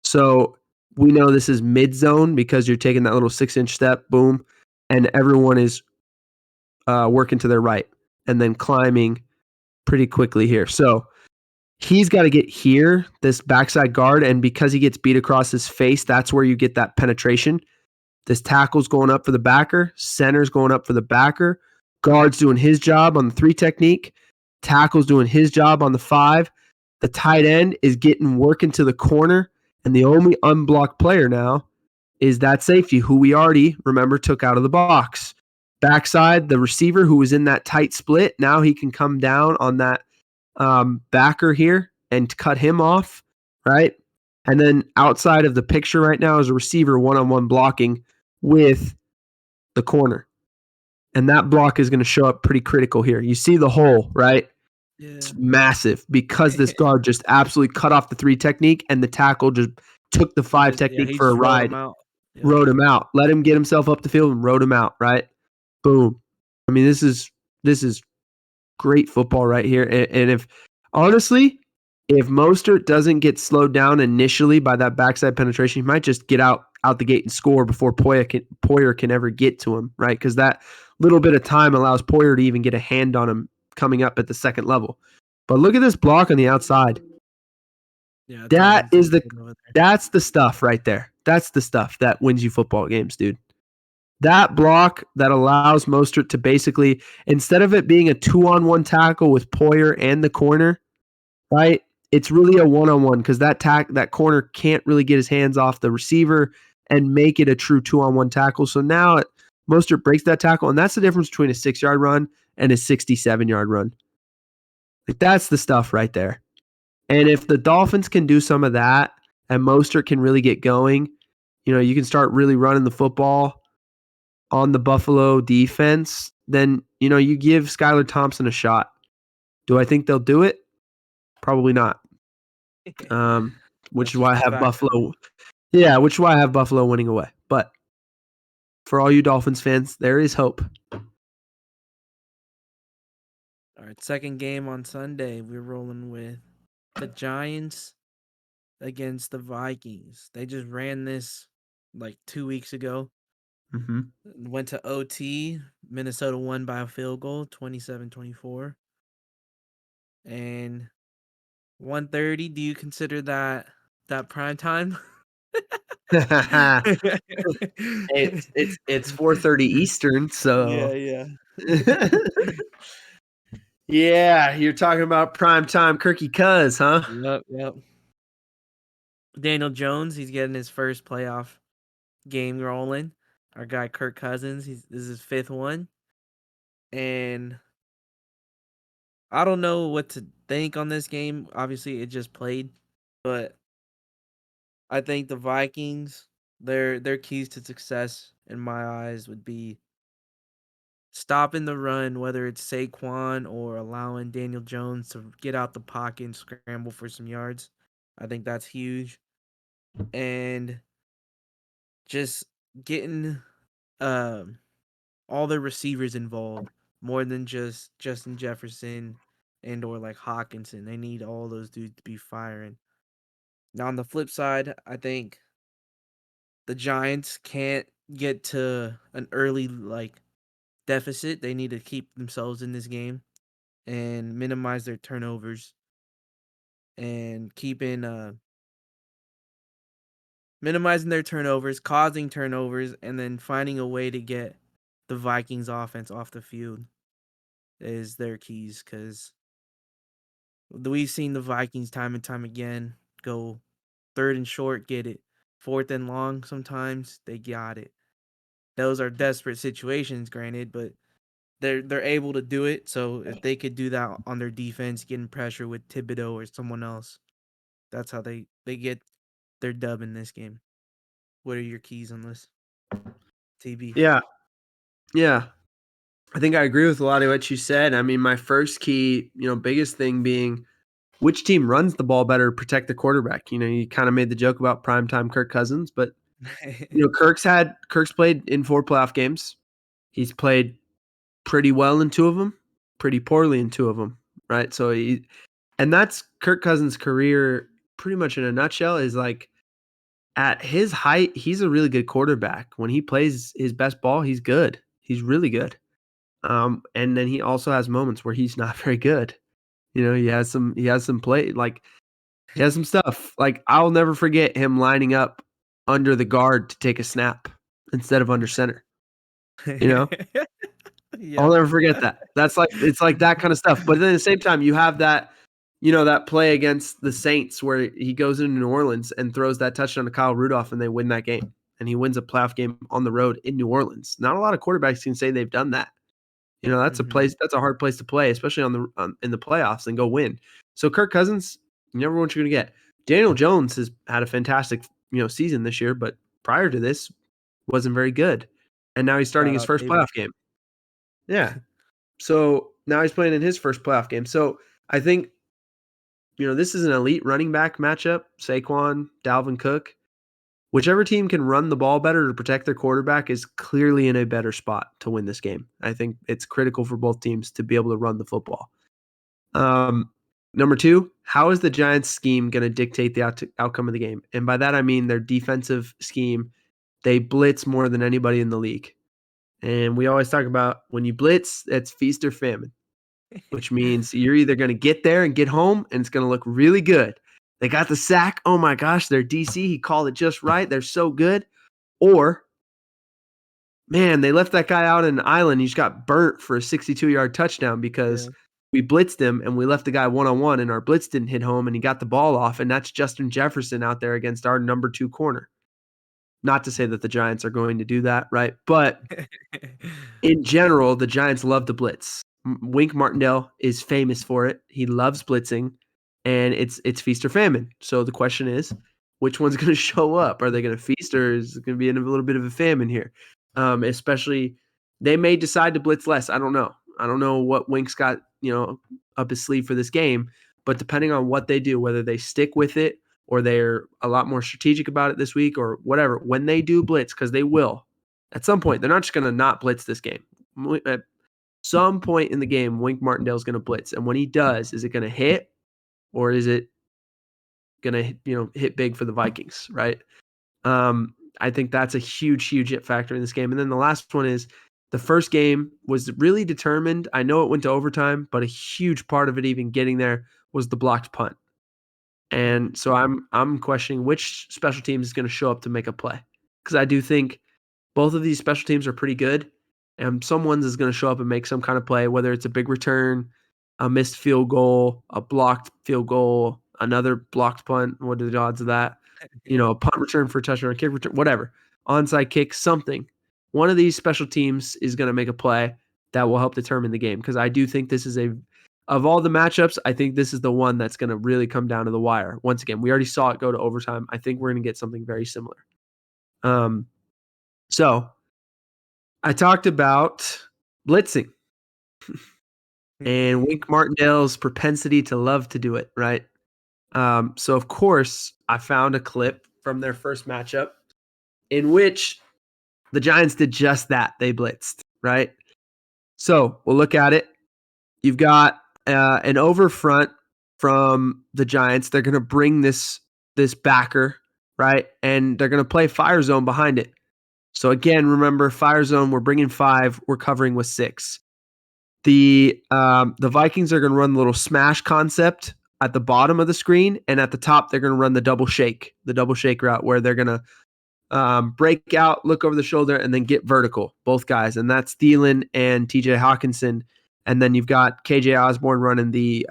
So we know this is mid zone because you're taking that little 6-inch step, boom, and everyone is working to their right and then climbing pretty quickly here. So he's got to get here, this backside guard, and because he gets beat across his face, that's where you get that penetration. This tackle's going up for the backer. Center's going up for the backer. Guard's doing his job on the 3 technique. Tackle's doing his job on the 5. The tight end is getting work into the corner. And the only unblocked player now is that safety, who we already, remember, took out of the box. Backside, the receiver who was in that tight split, now he can come down on that backer here and cut him off, right? And then outside of the picture right now is a receiver one-on-one blocking with the corner. And that block is going to show up pretty critical here. You see the hole, right? Yeah. It's massive because this guard just absolutely cut off the 3 technique and the tackle just took the 5 technique for a ride. Rode him out. Let him get himself up the field and rode him out, right? Boom. I mean, this is great football right here. And if Mostert doesn't get slowed down initially by that backside penetration, he might just get out the gate and score before Poyer can ever get to him, right? Because that little bit of time allows Poyer to even get a hand on him coming up at the second level. But look at this block on the outside. Yeah, that's the stuff right there. That's the stuff that wins you football games, dude. That block that allows Mostert to basically, instead of it being a 2-on-1 tackle with Poyer and the corner, right? It's really a 1-on-1 because that corner can't really get his hands off the receiver and make it a true 2-on-1 tackle. So now Mostert breaks that tackle, and that's the difference between a 6-yard run and a 67-yard run. Like, that's the stuff right there. And if the Dolphins can do some of that and Mostert can really get going, you can start really running the football on the Buffalo defense, then, you give Skylar Thompson a shot. Do I think they'll do it? Probably not. Which That's is why just I a have fact. Buffalo. Yeah, which is why I have Buffalo winning away. But for all you Dolphins fans, there is hope. All right, second game on Sunday. We're rolling with the Giants against the Vikings. They just ran this like 2 weeks ago. Mm-hmm. Went to OT. Minnesota won by a field goal, 27-24. And 1:30, do you consider that prime time? it's 4:30 Eastern, Yeah, so yeah. yeah, you're talking about prime time Kirky Cuz, huh? Yep, yep. Daniel Jones, he's getting his first playoff game rolling. Our guy Kirk Cousins, this is his fifth one. And I don't know what to think on this game. Obviously, it just played, but I think the Vikings, their keys to success in my eyes would be stopping the run, whether it's Saquon or allowing Daniel Jones to get out the pocket and scramble for some yards. I think that's huge. And just getting um all the receivers involved more than just Justin Jefferson and or like Hawkinson. They need all those dudes to be firing. Now on the flip side, I think the Giants can't get to an early like deficit. They need to keep themselves in this game and minimize their turnovers and keeping minimizing their turnovers, causing turnovers, and then finding a way to get the Vikings offense off the field is their keys because we've seen the Vikings time and time again go third and short, get it. Fourth and long, sometimes they got it. Those are desperate situations, granted, but they're able to do it. So if they could do that on their defense, getting pressure with Thibodeau or someone else, that's how they get their dub in this game. What are your keys on this, TB? Yeah. Yeah. I think I agree with a lot of what you said. I mean, my first key, biggest thing being which team runs the ball better, protect the quarterback. You kind of made the joke about primetime Kirk Cousins, but Kirk's played in 4 playoff games. He's played pretty well in 2 of them, pretty poorly in 2 of them, right? So and that's Kirk Cousins' career pretty much in a nutshell is like at his height, he's a really good quarterback. When he plays his best ball, he's good. He's really good. And then he also has moments where he's not very good. He has some play like he has some stuff. Like I'll never forget him lining up under the guard to take a snap instead of under center. You know? I'll Yep. never forget that. It's like that kind of stuff. But then at the same time, you have that, that play against the Saints where he goes into New Orleans and throws that touchdown to Kyle Rudolph and they win that game. And he wins a playoff game on the road in New Orleans. Not a lot of quarterbacks can say they've done that. Mhm. That's a hard place to play, especially in the playoffs and go win. So Kirk Cousins, you never know what you're going to get. Daniel Jones has had a fantastic, season this year, but prior to this wasn't very good. And now he's starting Shout his out first Davis. playoff game. Yeah. So now he's playing in his first playoff game. So I think, this is an elite running back matchup. Saquon, Dalvin Cook. Whichever team can run the ball better to protect their quarterback is clearly in a better spot to win this game. I think it's critical for both teams to be able to run the football. Number 2, how is the Giants scheme going to dictate the outcome of the game? And by that, I mean their defensive scheme. They blitz more than anybody in the league. And we always talk about when you blitz, it's feast or famine, which means you're either going to get there and get home and it's going to look really good. They got the sack. Oh my gosh, their DC, he called it just right. They're so good. Or, man, they left that guy out in an island. He just got burnt for a 62-yard touchdown because Yeah. we blitzed him and we left the guy one-on-one and our blitz didn't hit home and he got the ball off. And that's Justin Jefferson out there against our number 2 corner. Not to say that the Giants are going to do that, right? But in general, the Giants love to blitz. Wink Martindale is famous for it. He loves blitzing. and it's feast or famine. So the question is, which one's going to show up? Are they going to feast, or is it going to be in a little bit of a famine here? Especially, they may decide to blitz less. I don't know. I don't know what Wink's got, up his sleeve for this game. But depending on what they do, whether they stick with it or they're a lot more strategic about it this week or whatever, when they do blitz, because they will, at some point, they're not just going to not blitz this game. At some point in the game, Wink Martindale is going to blitz. And when he does, is it going to hit, or is it going to hit big for the Vikings, right? I think that's a huge hit factor in this game. And then the last one is the first game was really determined. I know it went to overtime, but a huge part of it even getting there was the blocked punt. And so I'm questioning which special team is going to show up to make a play, because I do think both of these special teams are pretty good, and someone's is going to show up and make some kind of play, whether it's a big return, a missed field goal, a blocked field goal, another blocked punt. What are the odds of that? A punt return for a touchdown, a kick return, whatever, onside kick, something. One of these special teams is going to make a play that will help determine the game, because I do think this is of all the matchups, I think this is the one that's going to really come down to the wire. Once again, we already saw it go to overtime. I think we're going to get something very similar. So I talked about blitzing and Wink Martindale's propensity to love to do it, right? So, of course, I found a clip from their first matchup in which the Giants did just that. They blitzed, right? So we'll look at it. You've got an over front from the Giants. They're going to bring this backer, right? And they're going to play fire zone behind it. So again, remember, fire zone, we're bringing 5, we're covering with 6. The Vikings are going to run the little smash concept at the bottom of the screen, and at the top they're going to run the double shake route, where they're going to break out, look over the shoulder, and then get vertical, both guys. And that's Thielen and TJ Hawkinson. And then you've got KJ Osborne running the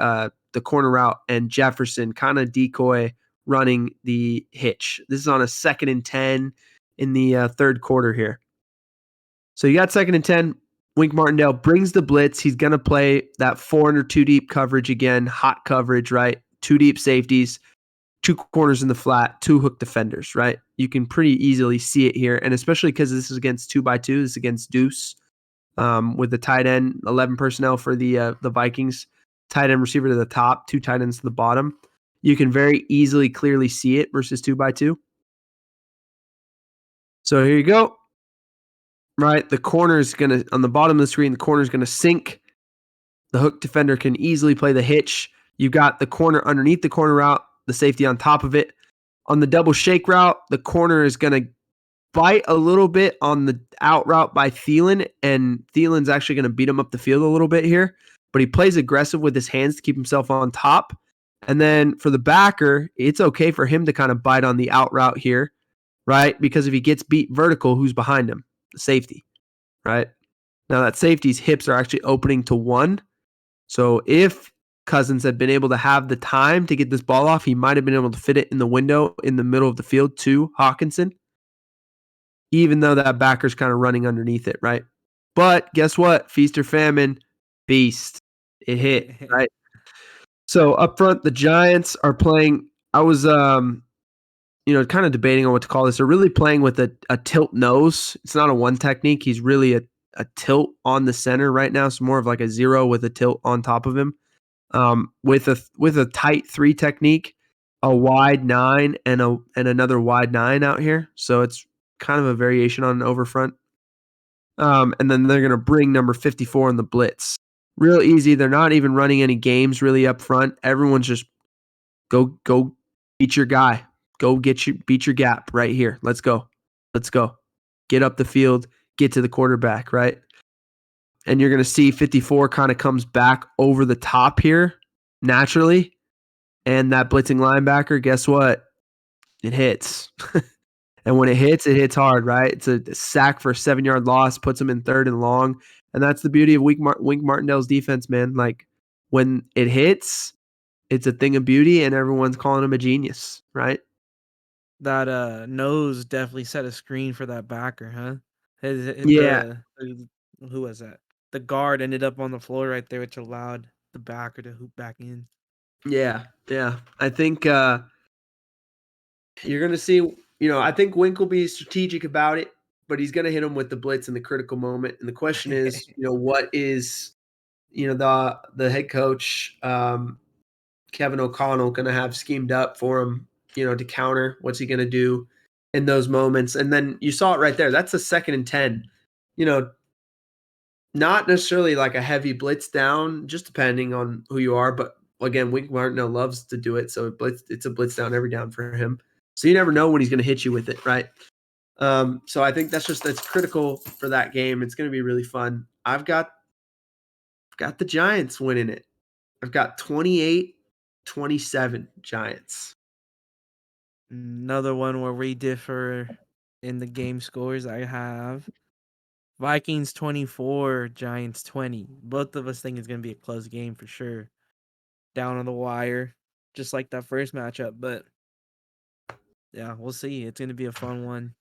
corner route, and Jefferson kind of decoy running the hitch. This is on a 2nd and 10 in the third quarter here. So you got 2nd and 10. Wink Martindale brings the blitz. He's going to play that 4 under 2 deep coverage again, hot coverage, right? 2 deep safeties, 2 corners in the flat, 2 hook defenders, right? You can pretty easily see it here. And especially because this is against 2x2, this is against Deuce, with the tight end, 11 personnel for the Vikings, tight end receiver to the top, 2 tight ends to the bottom. You can very easily, clearly see it versus 2x2. So here you go. Right, the corner is going to, on the bottom of the screen, the corner is going to sink. The hook defender can easily play the hitch. You've got the corner underneath the corner route, the safety on top of it. On the double shake route, the corner is going to bite a little bit on the out route by Thielen, and Thielen's actually going to beat him up the field a little bit here, but he plays aggressive with his hands to keep himself on top. And then for the backer, it's okay for him to kind of bite on the out route here, right? Because if he gets beat vertical, who's behind him? The safety, right? Now that safety's hips are actually opening to 1. So if Cousins had been able to have the time to get this ball off, he might have been able to fit it in the window in the middle of the field to Hawkinson, even though that backer's kind of running underneath it, right? But guess what? Feast or famine, beast. It hit, right? So up front, the Giants are playing. I was kind of debating on what to call this. They're really playing with a tilt nose. It's not a 1 technique. He's really a tilt on the center right now. So more of like a 0 with a tilt on top of him. With a tight 3 technique, a wide 9 and another wide 9 out here. So it's kind of a variation on an over front. And then they're going to bring number 54 in the blitz. Real easy. They're not even running any games really up front. Everyone's just go beat your guy. Go beat your gap right here. Let's go. Get up the field, get to the quarterback, right? And you're going to see 54 kind of comes back over the top here naturally. And that blitzing linebacker, guess what? It hits. And when it hits hard, right? It's a sack for a 7-yard loss, puts them in 3rd and long. And that's the beauty of Wink Martindale's defense, man. Like, when it hits, it's a thing of beauty, and everyone's calling him a genius, right? That nose definitely set a screen for that backer, huh? Yeah. Who was that? The guard ended up on the floor right there, which allowed the backer to hoop back in. Yeah. I think you're going to see, I think Wink will be strategic about it, but he's going to hit him with the blitz in the critical moment. And the question is, what is, the head coach, Kevin O'Connell, going to have schemed up for him, to counter? What's he going to do in those moments? And then you saw it right there. That's a 2nd and 10, not necessarily like a heavy blitz down, just depending on who you are. But again, Wink Martindale loves to do it, so it's a blitz down every down for him. So you never know when he's going to hit you with it, right? So I think that's critical for that game. It's going to be really fun. I've got the Giants winning it. I've got 28-27 Giants. Another one where we differ in the game scores. I have Vikings 24, Giants 20. Both of us think it's going to be a close game for sure. Down on the wire, just like that first matchup. But yeah, we'll see. It's going to be a fun one.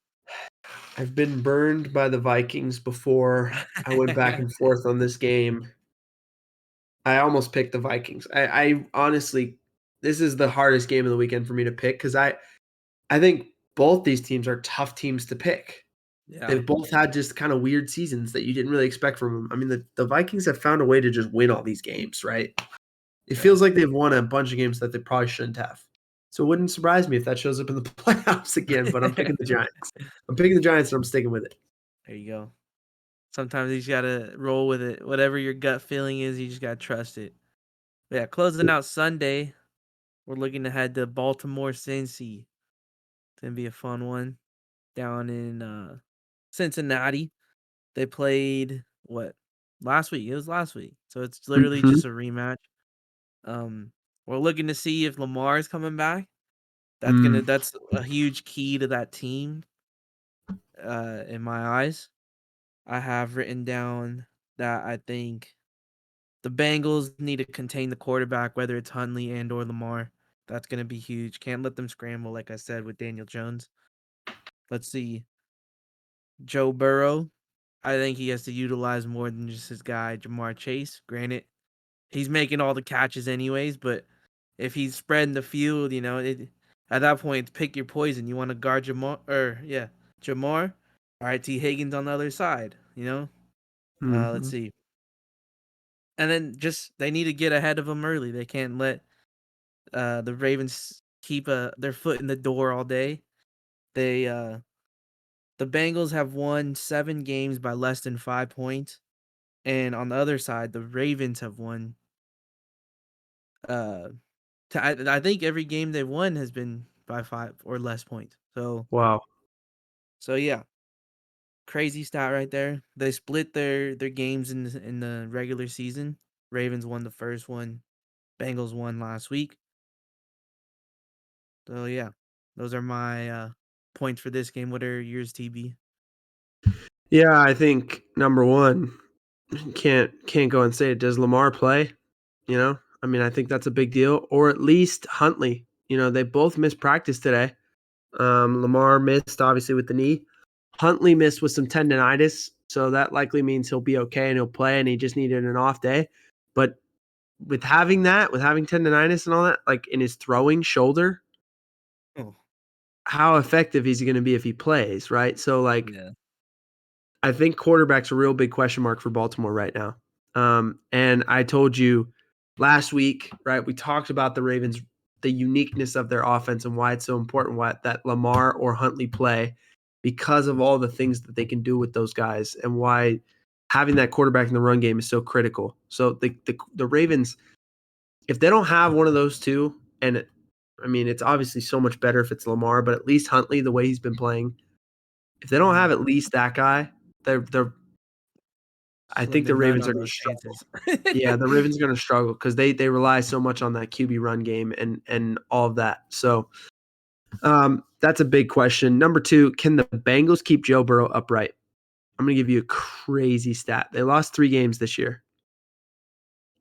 I've been burned by the Vikings before. I went back and forth on this game. I almost picked the Vikings. I honestly, this is the hardest game of the weekend for me to pick because I think both these teams are tough teams to pick. Yeah. They've both had just kind of weird seasons that you didn't really expect from them. I mean, the Vikings have found a way to just win all these games, right? It feels like they've won a bunch of games that they probably shouldn't have. So it wouldn't surprise me if that shows up in the playoffs again, but I'm picking the Giants. I'm picking the Giants and I'm sticking with it. There you go. Sometimes you just got to roll with it. Whatever your gut feeling is, you just got to trust it. But yeah, closing out Sunday, we're looking to head to Baltimore, Cincy. It's going to be a fun one down in Cincinnati. They played last week? It was last week. So it's literally just a rematch. We're looking to see if Lamar is coming back. That's a huge key to that team. In my eyes, I have written down that I think the Bengals need to contain the quarterback, whether it's Huntley and or Lamar. That's going to be huge. Can't let them scramble, like I said, with Daniel Jones. Let's see. Joe Burrow, I think he has to utilize more than just his guy, Jamar Chase. Granted, he's making all the catches anyways, but if he's spreading the field, at that point, pick your poison. You want to guard Jamar. All right, T. Higgins on the other side, Let's see. And then they need to get ahead of him early. They can't let the Ravens keep their foot in the door all day. The Bengals have won 7 games by less than 5 points. And on the other side, the Ravens have won. I think every game they've won has been by 5 or less points. So wow. So yeah, crazy stat right there. They split their games in the regular season. Ravens won the first one. Bengals won last week. So yeah, those are my points for this game. What are yours, TB? Yeah, I think number one, can't go and say it. Does Lamar play? I mean, I think that's a big deal. Or at least Huntley. They both missed practice today. Lamar missed obviously with the knee. Huntley missed with some tendonitis, so that likely means he'll be okay and he'll play, and he just needed an off day. But with having tendonitis and all that, like in his throwing shoulder, how effective is he going to be if he plays, right? So I think quarterback's a real big question mark for Baltimore right now. And I told you last week, right? We talked about the Ravens, the uniqueness of their offense and why it's so important that Lamar or Huntley play because of all the things that they can do with those guys and why having that quarterback in the run game is so critical. So the Ravens, if they don't have one of those two, and it's obviously so much better if it's Lamar, but at least Huntley, the way he's been playing, if they don't have at least that guy, they're I think the Ravens are going to struggle. Yeah, the Ravens are going to struggle because they rely so much on that QB run game and all of that. So that's a big question. Number 2, can the Bengals keep Joe Burrow upright? I'm going to give you a crazy stat. They lost 3 games this year.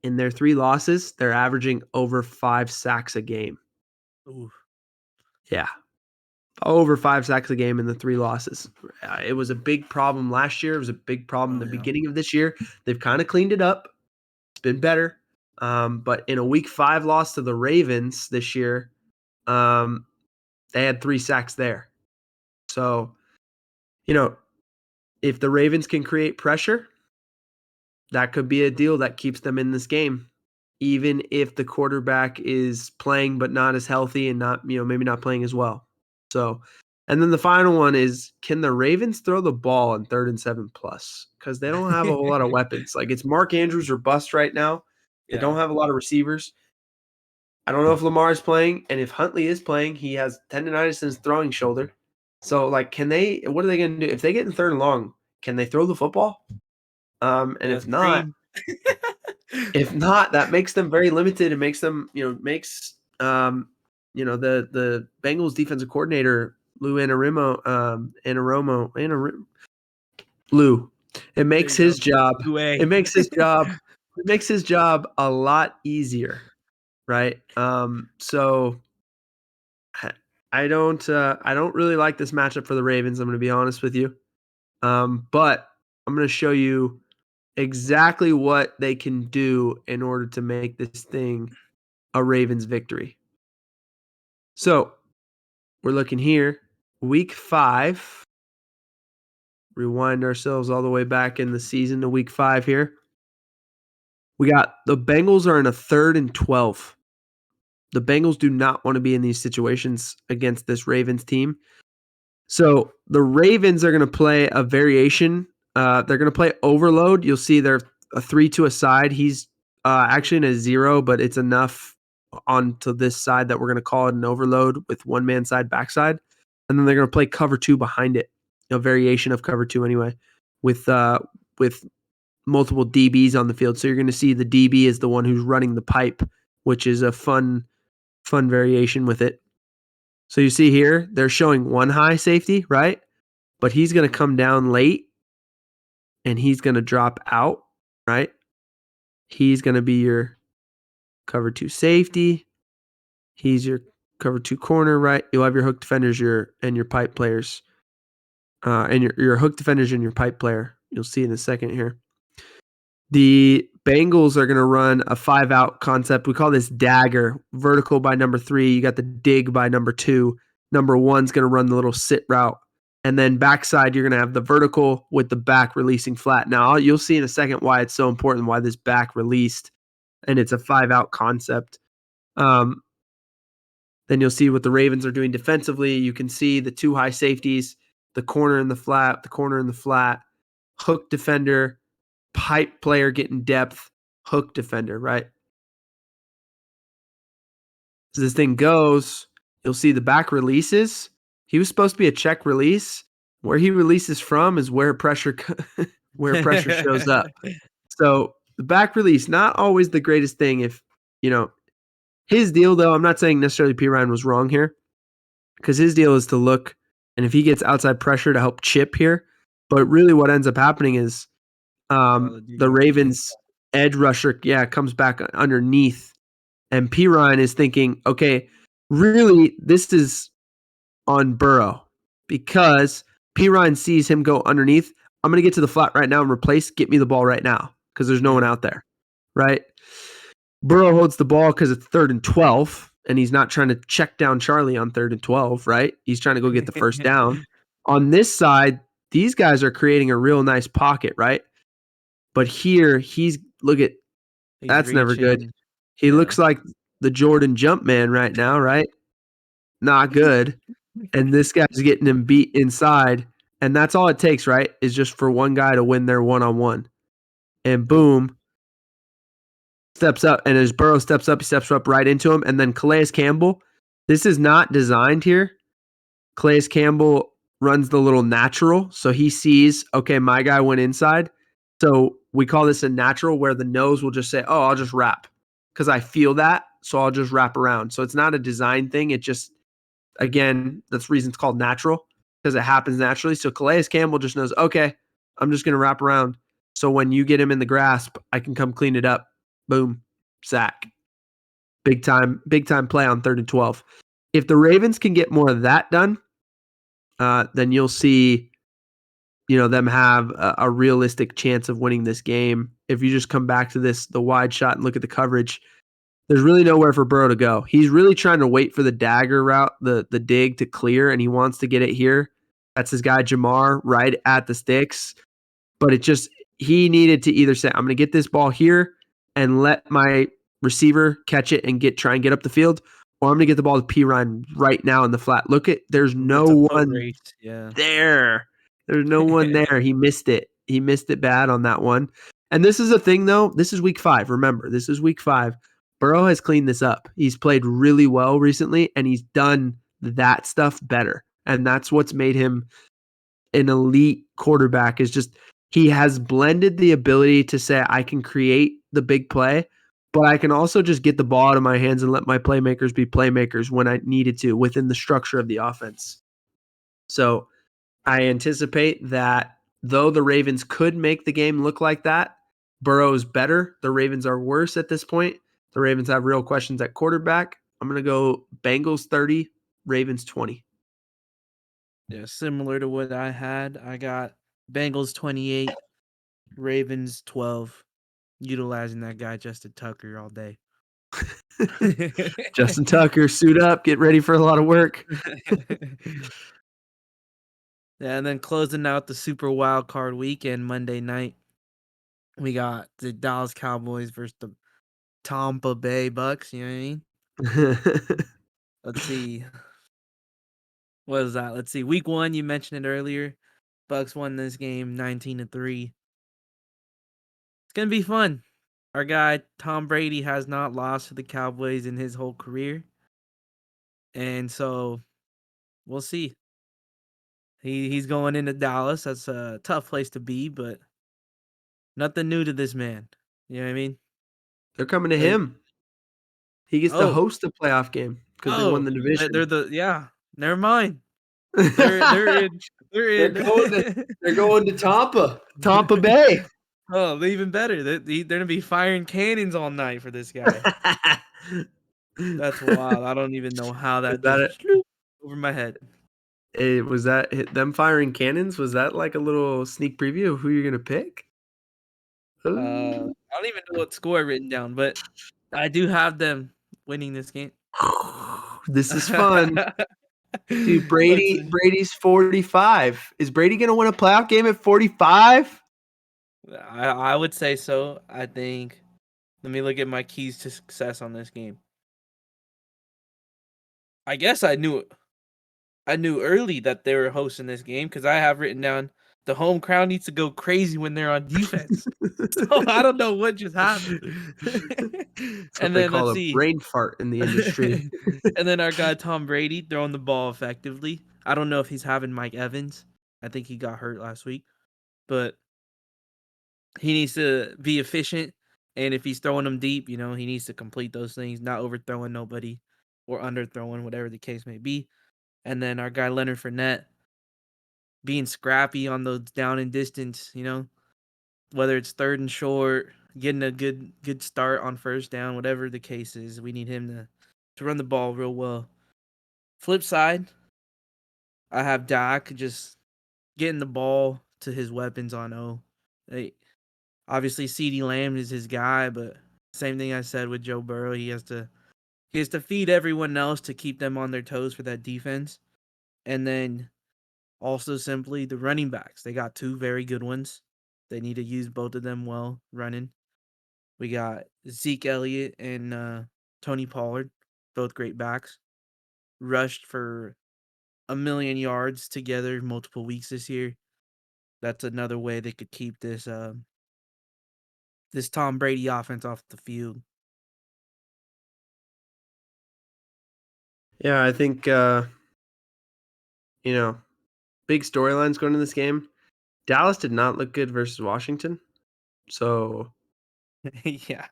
In their 3 losses, they're averaging over 5 sacks a game. Ooh. Yeah. Over 5 sacks a game in the 3 losses. It was a big problem last year. It was a big problem in the beginning of this year. They've kind of cleaned it up. It's been better. But in a Week 5 loss to the Ravens this year, they had 3 sacks there. So, if the Ravens can create pressure, that could be a deal that keeps them in this game, even if the quarterback is playing but not as healthy and not, maybe not playing as well. So, and then the final one is, can the Ravens throw the ball on 3rd and 7 plus? Because they don't have a whole lot of weapons. Like, it's Mark Andrews or bust right now. They don't have a lot of receivers. I don't know if Lamar is playing, and if Huntley is playing, he has tendonitis in his throwing shoulder. So, what are they going to do? If they get in 3rd and long, can they throw the football? And if not, that makes them very limited. It makes them, the Bengals defensive coordinator, Lou Anarumo, Lou. It makes his job. It makes his job a lot easier, right? So I don't really like this matchup for the Ravens. I'm going to be honest with you, but I'm going to show you exactly what they can do in order to make this thing a Ravens victory. So we're looking here, Week 5. Rewind ourselves all the way back in the season to Week 5 here. We got the Bengals are in a 3rd and 12. The Bengals do not want to be in these situations against this Ravens team. So the Ravens are going to play a variation. They're going to play overload. You'll see they're a 3 to a side. He's actually in a 0, but it's enough onto this side that we're going to call it an overload with one man side backside. And then they're going to play cover 2 behind it. A variation of cover 2 anyway, with multiple DBs on the field. So you're going to see the DB is the one who's running the pipe, which is a fun variation with it. So you see here, they're showing one high safety, right? But he's going to come down late and he's going to drop out, right? He's going to be your cover 2 safety. He's your cover 2 corner, right? You'll have your hook defenders and your pipe players. And your hook defenders and your pipe player. You'll see in a second here. The Bengals are going to run a 5-out concept. We call this dagger. Vertical by number 3. You got the dig by number 2. Number 1's going to run the little sit route. And then backside, you're going to have the vertical with the back releasing flat. Now, you'll see in a second why it's so important, why this back released, and it's a 5-out concept. Then you'll see what the Ravens are doing defensively. You can see the 2 high safeties, the corner and the flat, hook defender, pipe player getting depth, hook defender, right? As this thing goes, you'll see the back releases. He was supposed to be a check release. Where he releases from is where pressure shows up. So the back release, not always the greatest thing. If, his deal, though, I'm not saying necessarily Perine was wrong here, because his deal is to look, and if he gets outside pressure to help chip here, but really what ends up happening is the Ravens edge rusher, comes back underneath, and Perine is thinking, okay, really, this is on Burrow, because Perine sees him go underneath. I'm going to get to the flat right now and replace, get me the ball right now, because there's no one out there, right? Burrow holds the ball because it's 3rd and 12, and he's not trying to check down Charlie on 3rd and 12, right? He's trying to go get the first down. On this side, these guys are creating a real nice pocket, right? But here, that's reaching. Never good. He looks like the Jordan Jumpman right now, right? Not good. And this guy's getting him beat inside. And that's all it takes, right? Is just for one guy to win their one-on-one. And boom, steps up. And as Burrow steps up right into him. And then Calais Campbell, this is not designed here. Calais Campbell runs the little natural. So he sees, okay, my guy went inside. So we call this a natural, where the nose will just say, oh, I'll just wrap because I feel that. So I'll just wrap around. So it's not a design thing. It just, again, that's the reason it's called natural, because it happens naturally. So Calais Campbell just knows, okay, I'm just going to wrap around. So when you get him in the grasp, I can come clean it up. Boom, sack. Big time play on 3rd and 12. If the Ravens can get more of that done, then you'll see them have a realistic chance of winning this game. If you just come back to the wide shot and look at the coverage, there's really nowhere for Burrow to go. He's really trying to wait for the dagger route, the dig to clear, and he wants to get it here. That's his guy Jamar right at the sticks. But he needed to either say, I'm going to get this ball here and let my receiver catch it and try and get up the field, or I'm going to get the ball to Perine right now in the flat. Look there's no one there. There's no one there. He missed it. He missed it bad on that one. And this is a thing, though. This is week 5. Remember, this is week 5. Burrow has cleaned this up. He's played really well recently, and he's done that stuff better. And that's what's made him an elite quarterback, is just he has blended the ability to say, I can create the big play, but I can also just get the ball out of my hands and let my playmakers be playmakers when I needed to within the structure of the offense. So I anticipate that though the Ravens could make the game look like that, Burrow's better. The Ravens are worse at this point. The Ravens have real questions at quarterback. I'm going to go Bengals 30, Ravens 20. Yeah, similar to what I had. I got Bengals 28, Ravens 12, utilizing that guy Justin Tucker all day. Justin Tucker, suit up, get ready for a lot of work. Yeah, and then closing out the Super Wild Card weekend, Monday night, we got the Dallas Cowboys versus the Tampa Bay Bucks. You know what I mean? Let's see. What is that? Let's see. Week 1, you mentioned it earlier. Bucks won this game 19-3. It's gonna be fun. Our guy Tom Brady has not lost to the Cowboys in his whole career, and so we'll see. He's going into Dallas. That's a tough place to be, but nothing new to this man. You know what I mean? They're coming to him. He gets to host the playoff game because they won the division. Never mind. They're in. They're going to Tampa Bay. Oh, even better. They're gonna be firing cannons all night for this guy. That's wild. I don't even know how that just over my head. Was that them firing cannons? Was that like a little sneak preview of who you're gonna pick? I don't even know what score written down, but I do have them winning this game. This is fun. Dude, Brady's 45. Is Brady gonna win a playoff game at 45? I would say so. I think. Let me look at my keys to success on this game. I guess I knew early that they were hosting this game because I have written down the home crowd needs to go crazy when they're on defense. So I don't know what just happened. And then let's see, brain fart in the industry. And then our guy Tom Brady throwing the ball effectively. I don't know if he's having Mike Evans. I think he got hurt last week, but he needs to be efficient. And if he's throwing them deep, he needs to complete those things, not overthrowing nobody or underthrowing, whatever the case may be. And then our guy Leonard Fournette being scrappy on those down and distance, whether it's third and short, getting a good start on first down, whatever the case is, we need him to run the ball real well. Flip side, I have Dak just getting the ball to his weapons on O. Obviously, CeeDee Lamb is his guy, but same thing I said with Joe Burrow. He has to feed everyone else to keep them on their toes for that defense. And then also simply the running backs. They got 2 very good ones. They need to use both of them well running. We got Zeke Elliott and Tony Pollard, both great backs. Rushed for 1 million yards together multiple weeks this year. That's another way they could keep this Tom Brady offense off the field. Yeah, I think big storylines going into this game. Dallas did not look good versus Washington. So yeah.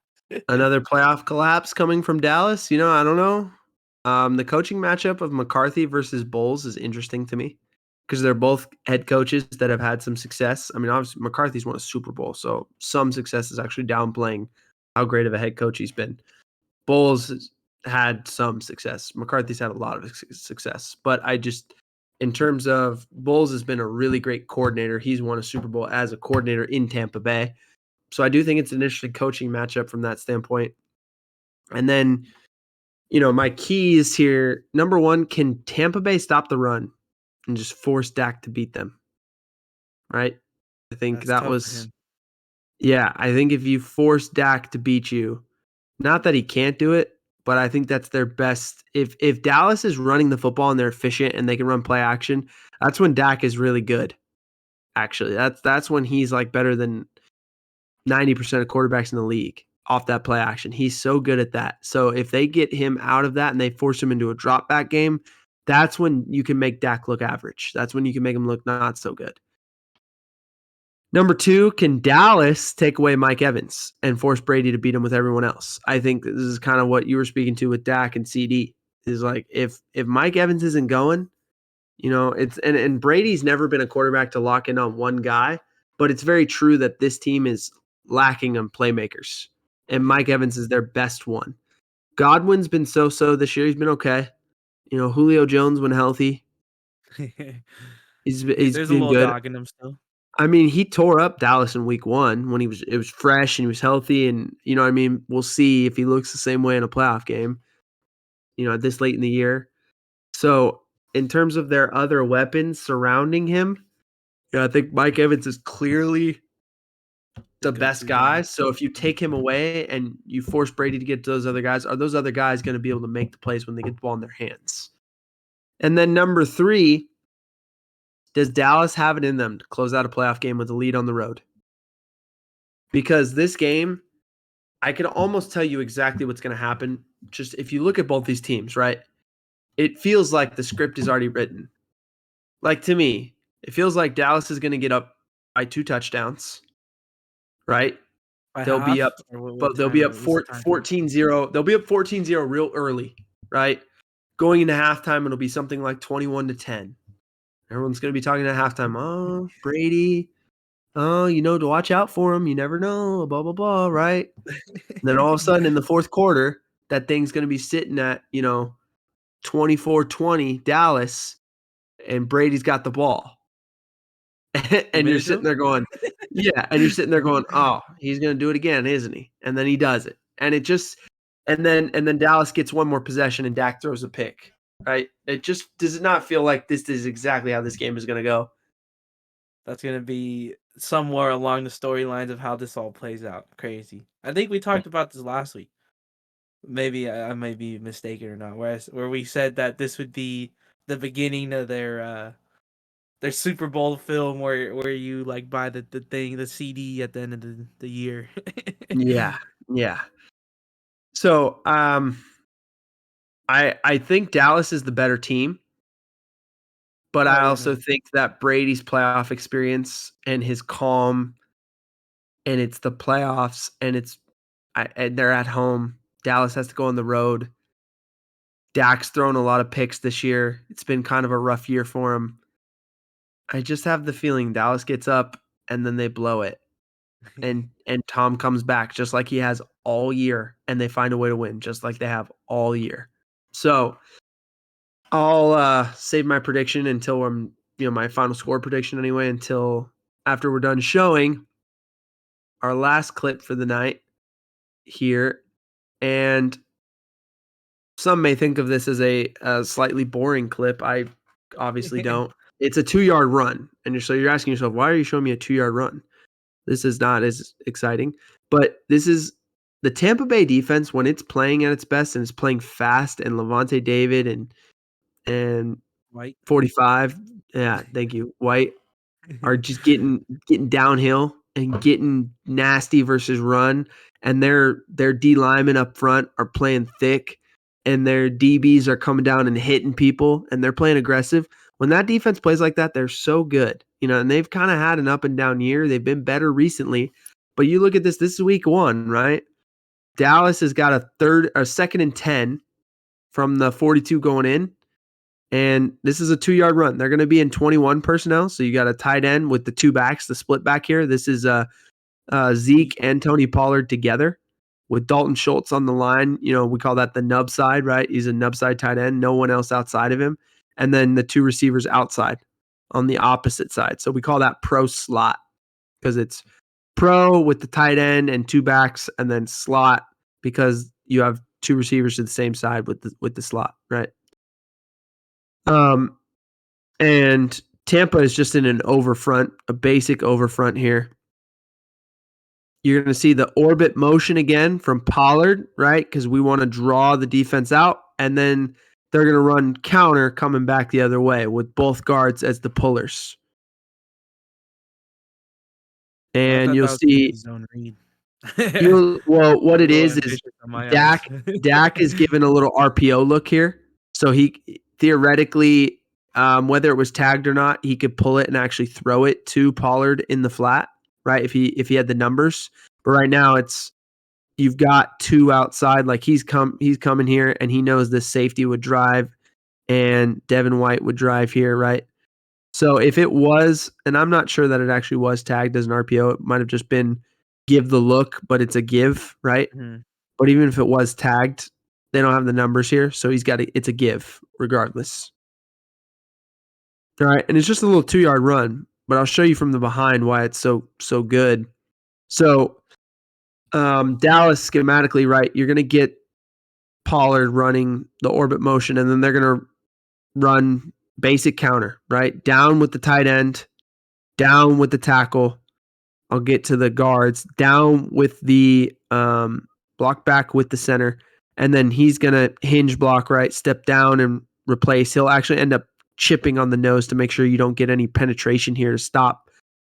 Another playoff collapse coming from Dallas. I don't know. The coaching matchup of McCarthy versus Bowles is interesting to me because they're both head coaches that have had some success. I mean, obviously McCarthy's won a Super Bowl, so some success is actually downplaying how great of a head coach he's been. Bowles has had some success. McCarthy's had a lot of success, but in terms of Bowles has been a really great coordinator. He's won a Super Bowl as a coordinator in Tampa Bay. So I do think it's an interesting coaching matchup from that standpoint. And then, my keys here. Number one, can Tampa Bay stop the run and just force Dak to beat them? Right? I think That's that tough for was, him. yeah, I think if you force Dak to beat you, not that he can't do it, but I think that's their best. If Dallas is running the football and they're efficient and they can run play action, that's when Dak is really good. Actually, that's when he's like better than 90% of quarterbacks in the league off that play action. He's so good at that. So if they get him out of that and they force him into a drop back game, that's when you can make Dak look average. That's when you can make him look not so good. Number two, can Dallas take away Mike Evans and force Brady to beat him with everyone else? I think this is kind of what you were speaking to with Dak and CD. Is like if Mike Evans isn't going, it's and Brady's never been a quarterback to lock in on one guy, but it's very true that this team is lacking on playmakers, and Mike Evans is their best one. Godwin's been so this year. He's been okay. Julio Jones when healthy, he's There's a been little good. dog in him still. I mean, he tore up Dallas in week 1 when it was fresh and he was healthy. And, what I mean? We'll see if he looks the same way in a playoff game, this late in the year. So in terms of their other weapons surrounding him, I think Mike Evans is clearly the best guy. So if you take him away and you force Brady to get to those other guys, are those other guys going to be able to make the plays when they get the ball in their hands? And then number 3, does Dallas have it in them to close out a playoff game with a lead on the road? Because this game, I can almost tell you exactly what's going to happen. Just if you look at both these teams, right? It feels like the script is already written. Like to me, it feels like Dallas is going to get up by 2 touchdowns, right? By They'll be up, half? Or what but they'll be time? up What's the time frame? 14-0. They'll be up 14-0 real early, right? Going into halftime, it'll be something like 21-10. Everyone's going to be talking at halftime, oh, Brady, oh, to watch out for him. You never know, blah, blah, blah, right? And then all of a sudden in the fourth quarter, that thing's going to be sitting at, 24-20 Dallas, and Brady's got the ball. And you're sitting there going, yeah, and you're sitting there going, oh, he's going to do it again, isn't he? And then he does it. And it just and then Dallas gets one more possession and Dak throws a pick, right? It just does not feel like this is exactly how this game is going to go. That's going to be somewhere along the storylines of how this all plays out. Crazy. I think we talked about this last week. Maybe I may be mistaken or not. Where we said that this would be the beginning of their Super Bowl film where you like buy the CD at the end of the year. Yeah. So I think Dallas is the better team, but I also think that Brady's playoff experience and his calm, and it's the playoffs, and and they're at home. Dallas has to go on the road. Dak's thrown a lot of picks this year. It's been kind of a rough year for him. I just have the feeling Dallas gets up and then they blow it. And Tom comes back just like he has all year, and they find a way to win just like they have all year. So I'll save my prediction until I'm, my final score prediction anyway, until after we're done showing our last clip for the night here. And some may think of this as a slightly boring clip. I obviously don't. It's a 2-yard run. And so you're asking yourself, why are you showing me a 2-yard run? This is not as exciting. But this is the Tampa Bay defense when it's playing at its best and it's playing fast, and Levante David and White 45, yeah, thank you, White, are just getting downhill and getting nasty versus run, and their D linemen up front are playing thick, and their DBs are coming down and hitting people, and they're playing aggressive. When that defense plays like that, they're so good, and they've kind of had an up and down year. They've been better recently, but you look at this is week 1, right? Dallas has got a second and 10 from the 42 going in. And this is a 2-yard run. They're going to be in 21 personnel. So you got a tight end with the 2 backs, the split back here. This is Zeke and Tony Pollard together with Dalton Schultz on the line. We call that the nub side, right? He's a nub side tight end. No one else outside of him. and then the two receivers outside on the opposite side. So we call that pro slot because it's pro with the tight end and two backs, and then slot because you have two receivers to the same side with the slot, right? And Tampa is just in an overfront, a basic overfront here. You're going to see the orbit motion again from Pollard, right? Because we want to draw the defense out, and then they're going to run counter coming back the other way with both guards as the pullers. And you'll see zone read. what it is Dak is given a little RPO look here. So he theoretically, whether it was tagged or not, he could pull it and actually throw it to Pollard in the flat, right? If he had the numbers. But right now you've got two outside. Like he's coming here and he knows the safety would drive and Devin White would drive here, right? So if it was, and I'm not sure that it actually was tagged as an RPO, it might have just been give the look, but it's a give, right? Mm-hmm. But even if it was tagged, they don't have the numbers here, so it's a give regardless. All right, and it's just a little 2-yard run, but I'll show you from the behind why it's so good. So Dallas schematically, right, you're going to get Pollard running the orbit motion, and then they're going to run basic counter, right? Down with the tight end, down with the tackle. I'll get to the guards, down with the block back with the center, and then he's going to hinge block, right? Step down and replace. He'll actually end up chipping on the nose to make sure you don't get any penetration here to stop,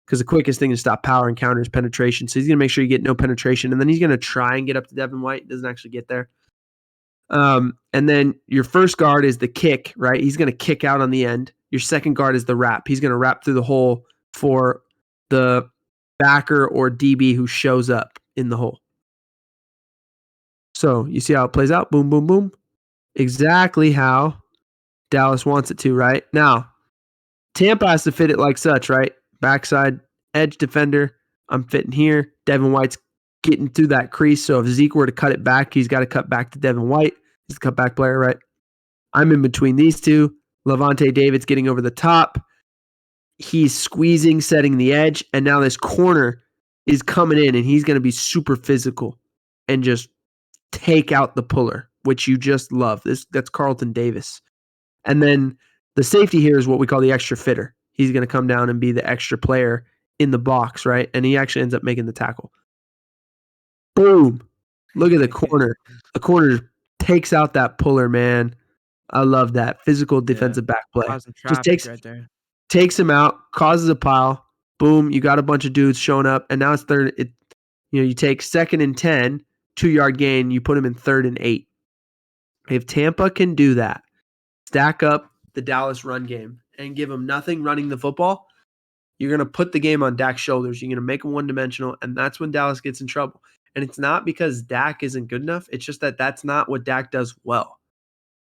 because the quickest thing to stop power and counter is penetration. So he's going to make sure you get no penetration, and then he's going to try and get up to Devin White. Doesn't actually get there. And then your first guard is the kick, right? He's going to kick out on the end. Your second guard is the wrap. He's going to wrap through the hole for the backer or DB who shows up in the hole. So you see how it plays out? Boom, boom, boom. Exactly how Dallas wants it to, right? Now, Tampa has to fit it like such, right? Backside edge defender. I'm fitting here. Devin White's getting through that crease. So if Zeke were to cut it back, he's got to cut back to Devin White. He's the cutback player, right? I'm in between these two. Lavonte David's getting over the top. He's squeezing, setting the edge, and now this corner is coming in, and he's going to be super physical and just take out the puller, which you just love. That's Carlton Davis. And then the safety here is what we call the extra fitter. He's going to come down and be the extra player in the box, right? And he actually ends up making the tackle. Boom. Look at the corner. The corner takes out that puller, man. I love that. Physical defensive back play. Just takes him out, causes a pile. Boom, you got a bunch of dudes showing up, and now it's third. You take 2nd and 10, 2-yard gain, you put him in 3rd and 8. If Tampa can do that, stack up the Dallas run game and give him nothing running the football, you're going to put the game on Dak's shoulders. You're going to make him one-dimensional, and that's when Dallas gets in trouble. And it's not because Dak isn't good enough. It's just that that's not what Dak does well.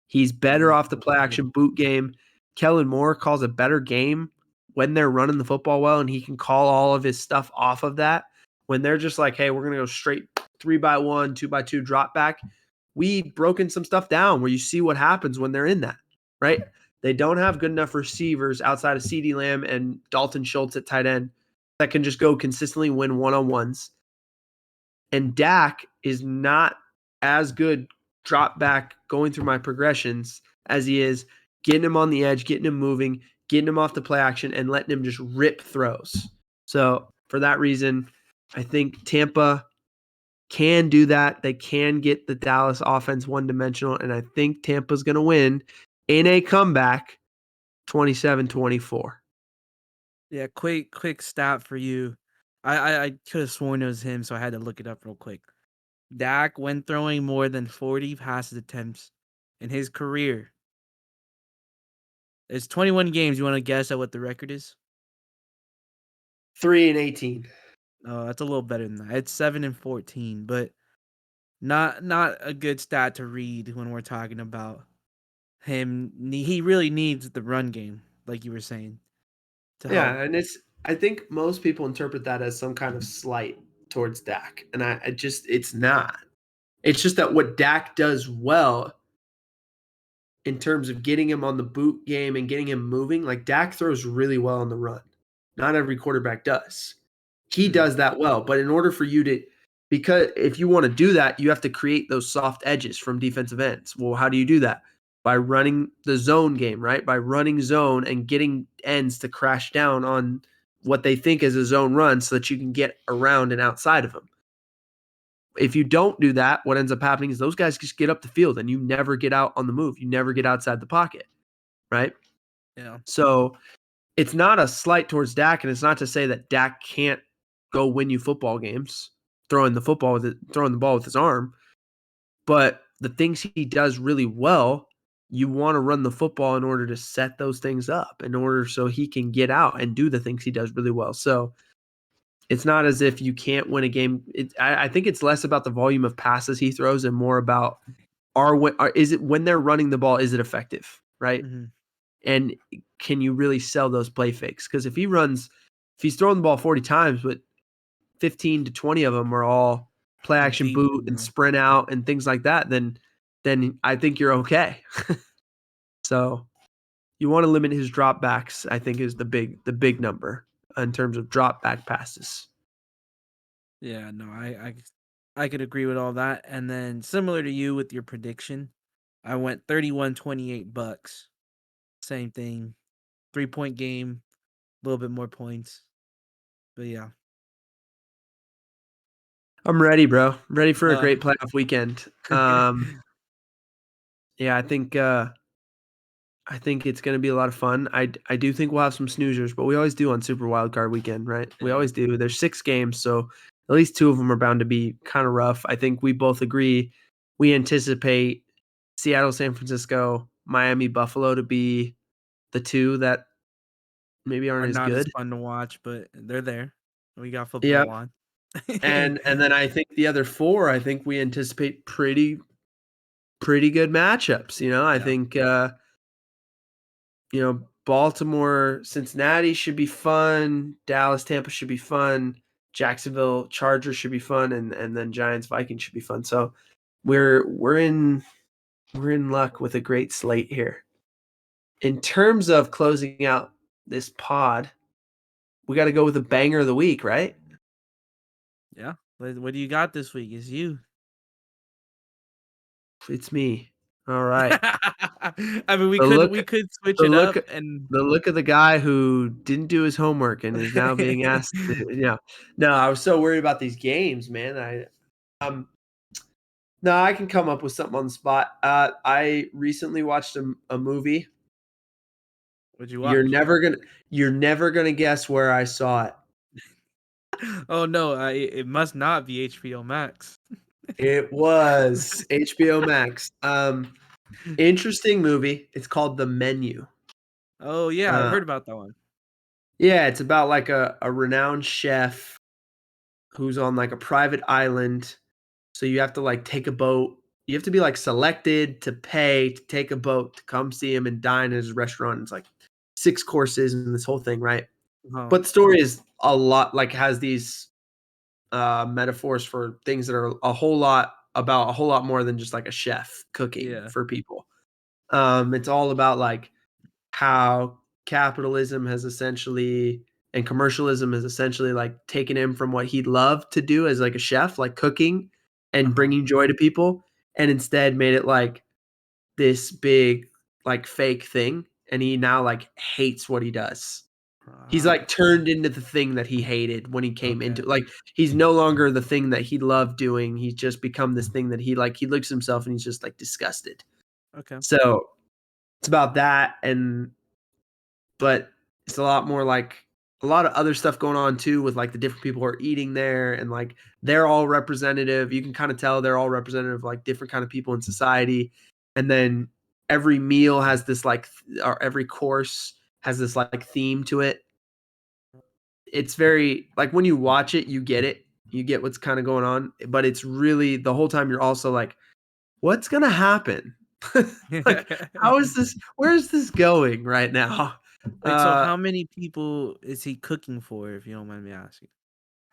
He's better off the play-action boot game. Kellen Moore calls a better game when they're running the football well, and he can call all of his stuff off of that. When they're just like, hey, we're going to go straight 3-by-1, 2-by-2 drop back, we've broken some stuff down where you see what happens when they're in that, right? They don't have good enough receivers outside of CeeDee Lamb and Dalton Schultz at tight end that can just go consistently win one-on-ones. And Dak is not as good drop back going through my progressions as he is getting him on the edge, getting him moving, getting him off the play action, and letting him just rip throws. So for that reason, I think Tampa can do that. They can get the Dallas offense one-dimensional, and I think Tampa's going to win in a comeback 27-24. Yeah, quick stat for you. I could have sworn it was him, so I had to look it up real quick. Dak, when throwing more than 40 passes attempts in his career, it's 21 games. You want to guess at what the record is? 3-18. Oh, that's a little better than that. It's 7-14, but not a good stat to read when we're talking about him. He really needs the run game, like you were saying. Yeah, and I think most people interpret that as some kind of slight towards Dak, and it's not. It's just that what Dak does well in terms of getting him on the boot game and getting him moving, like Dak throws really well on the run. Not every quarterback does. He does that well, but in order for you to, because if you want to do that, you have to create those soft edges from defensive ends. Well, how do you do that? By running the zone game, right? By running zone and getting ends to crash down on what they think is a zone run so that you can get around and outside of them. If you don't do that, what ends up happening is those guys just get up the field and you never get out on the move. You never get outside the pocket, right? Yeah. So it's not a slight towards Dak, and it's not to say that Dak can't go win you football games throwing the ball with his arm. But the things he does really well, you want to run the football in order to set those things up, in order so he can get out and do the things he does really well. So it's not as if you can't win a game. I think it's less about the volume of passes he throws and more about is it when they're running the ball, is it effective, right? Mm-hmm. And can you really sell those play fakes? Because if he's throwing the ball 40 times, but 15 to 20 of them are all play action Deep, boot and sprint out and things like that, then I think you're okay. So you want to limit his drop backs, I think, is the big number in terms of drop back passes. Yeah, no, I could agree with all that. And then similar to you with your prediction, I went 31-28 Bucks. Same thing. 3-point game, a little bit more points. But yeah. I'm ready, bro. I'm ready for a great playoff weekend. Yeah, I think it's going to be a lot of fun. I do think we'll have some snoozers, but we always do on Super Wildcard Weekend, right? We always do. There's 6 games, so at least 2 of them are bound to be kind of rough. I think we both agree. We anticipate Seattle, San Francisco, Miami, Buffalo to be the 2 that maybe aren't Are as not as good. fun to watch, but they're there. We got football Yep. on. And then I think the other 4, I think we anticipate pretty good matchups. I think Baltimore, Cincinnati should be fun. Dallas, Tampa should be fun. Jacksonville, Chargers should be fun, and then Giants, Vikings should be fun. So we're in luck with a great slate here. In terms of closing out this pod, we got to go with a banger of the week, right? Yeah. What do you got this week? It's you. It's me. All right. I mean, we could switch it up and the look of the guy who didn't do his homework and is now being asked to, No, I was so worried about these games, man. No, I can come up with something on the spot. I recently watched a movie. What'd you watch? You're never gonna guess where I saw it. Oh no, it must not be HBO Max. It was HBO Max. Interesting movie. It's called The Menu. Oh yeah, I've heard about that one. Yeah, it's about like a renowned chef who's on like a private island. So you have to like take a boat. You have to be like selected to pay to take a boat to come see him and dine at his restaurant. It's like 6 courses and this whole thing, right? Oh. But the story is a lot like has these metaphors for things that are a whole lot more than just like a chef cooking for people. It's all about like how capitalism has essentially and commercialism has essentially like taken him from what he loved to do as like a chef, like cooking and bringing joy to people, and instead made it like this big like fake thing, and he now like hates what he does. He's like turned into the thing that he hated when he came into like he's no longer the thing that he loved doing. He's just become this thing that he looks at himself and he's just like disgusted. Okay. So it's about that, but it's a lot more like a lot of other stuff going on too with like the different people who are eating there, and like they're all representative. You can kind of tell they're all representative of like different kind of people in society. And then every meal has this like or every course has this like theme to it. It's very like when you watch it, you get it. You get what's kind of going on, but it's really the whole time you're also like, what's gonna happen? Like, how is this? Where is this going right now? Wait, so how many people is he cooking for, if you don't mind me asking?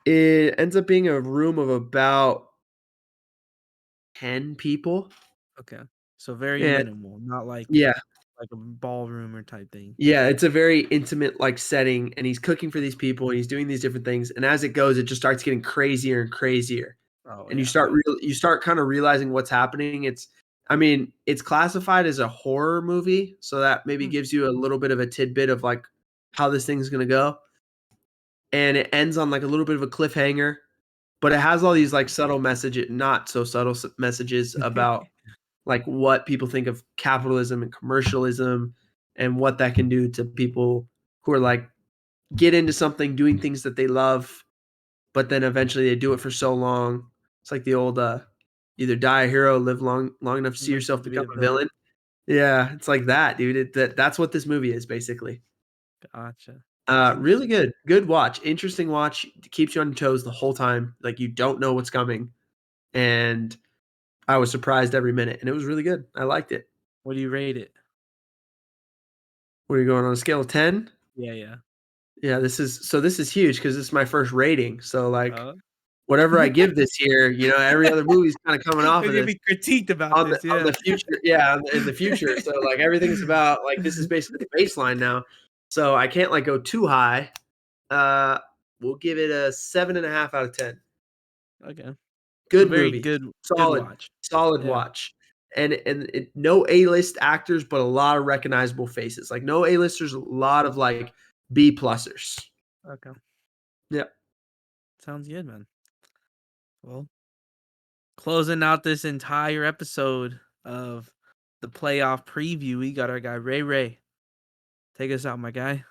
It ends up being a room of about 10 people. Okay. So very And minimal, not yeah, like a ballroom or type thing. yeah, it's a very intimate like setting, and he's cooking for these people, and he's doing these different things, and as it goes, it just starts getting crazier and crazier, Oh and you yeah. start kind of realizing what's happening. I mean, it's classified as a horror movie, so that maybe Hmm. gives you a little bit of a tidbit of like how this thing's gonna go, and it ends on like a little bit of a cliffhanger, but it has all these like subtle messages, not so subtle messages about like what people think of capitalism and commercialism and what that can do to people who are like get into something doing things that they love, but then eventually they do it for so long. It's like the old either die a hero, live long enough to see Live yourself to be become a a villain. villain. Yeah, it's like that, dude. That's what this movie is basically. Gotcha. That's Really interesting. good. Good watch. Interesting watch. Keeps you on your toes the whole time. Like you don't know what's coming. And I was surprised every minute, and it was really good. I liked it. What do you rate it? What are you going on a scale of 10? Yeah, yeah. Yeah, this is huge because this is my first rating. So like Uh, whatever I give this year, every other movie's kind of coming off You're of gonna this be critiqued about on this, on yeah. the future. Yeah, in the future. So like everything's about like this is basically the baseline now. So I can't like go too high. Uh, we'll give it a 7.5 out of 10. Okay. So Good very movie, good solid, watch. solid Yeah. watch, and no A-list actors, but a lot of recognizable faces. Like no A-listers, a lot of like B plusers. Okay. Yeah. Sounds good, man. Well, closing out this entire episode of the playoff preview, we got our guy Ray Ray. Take us out, my guy.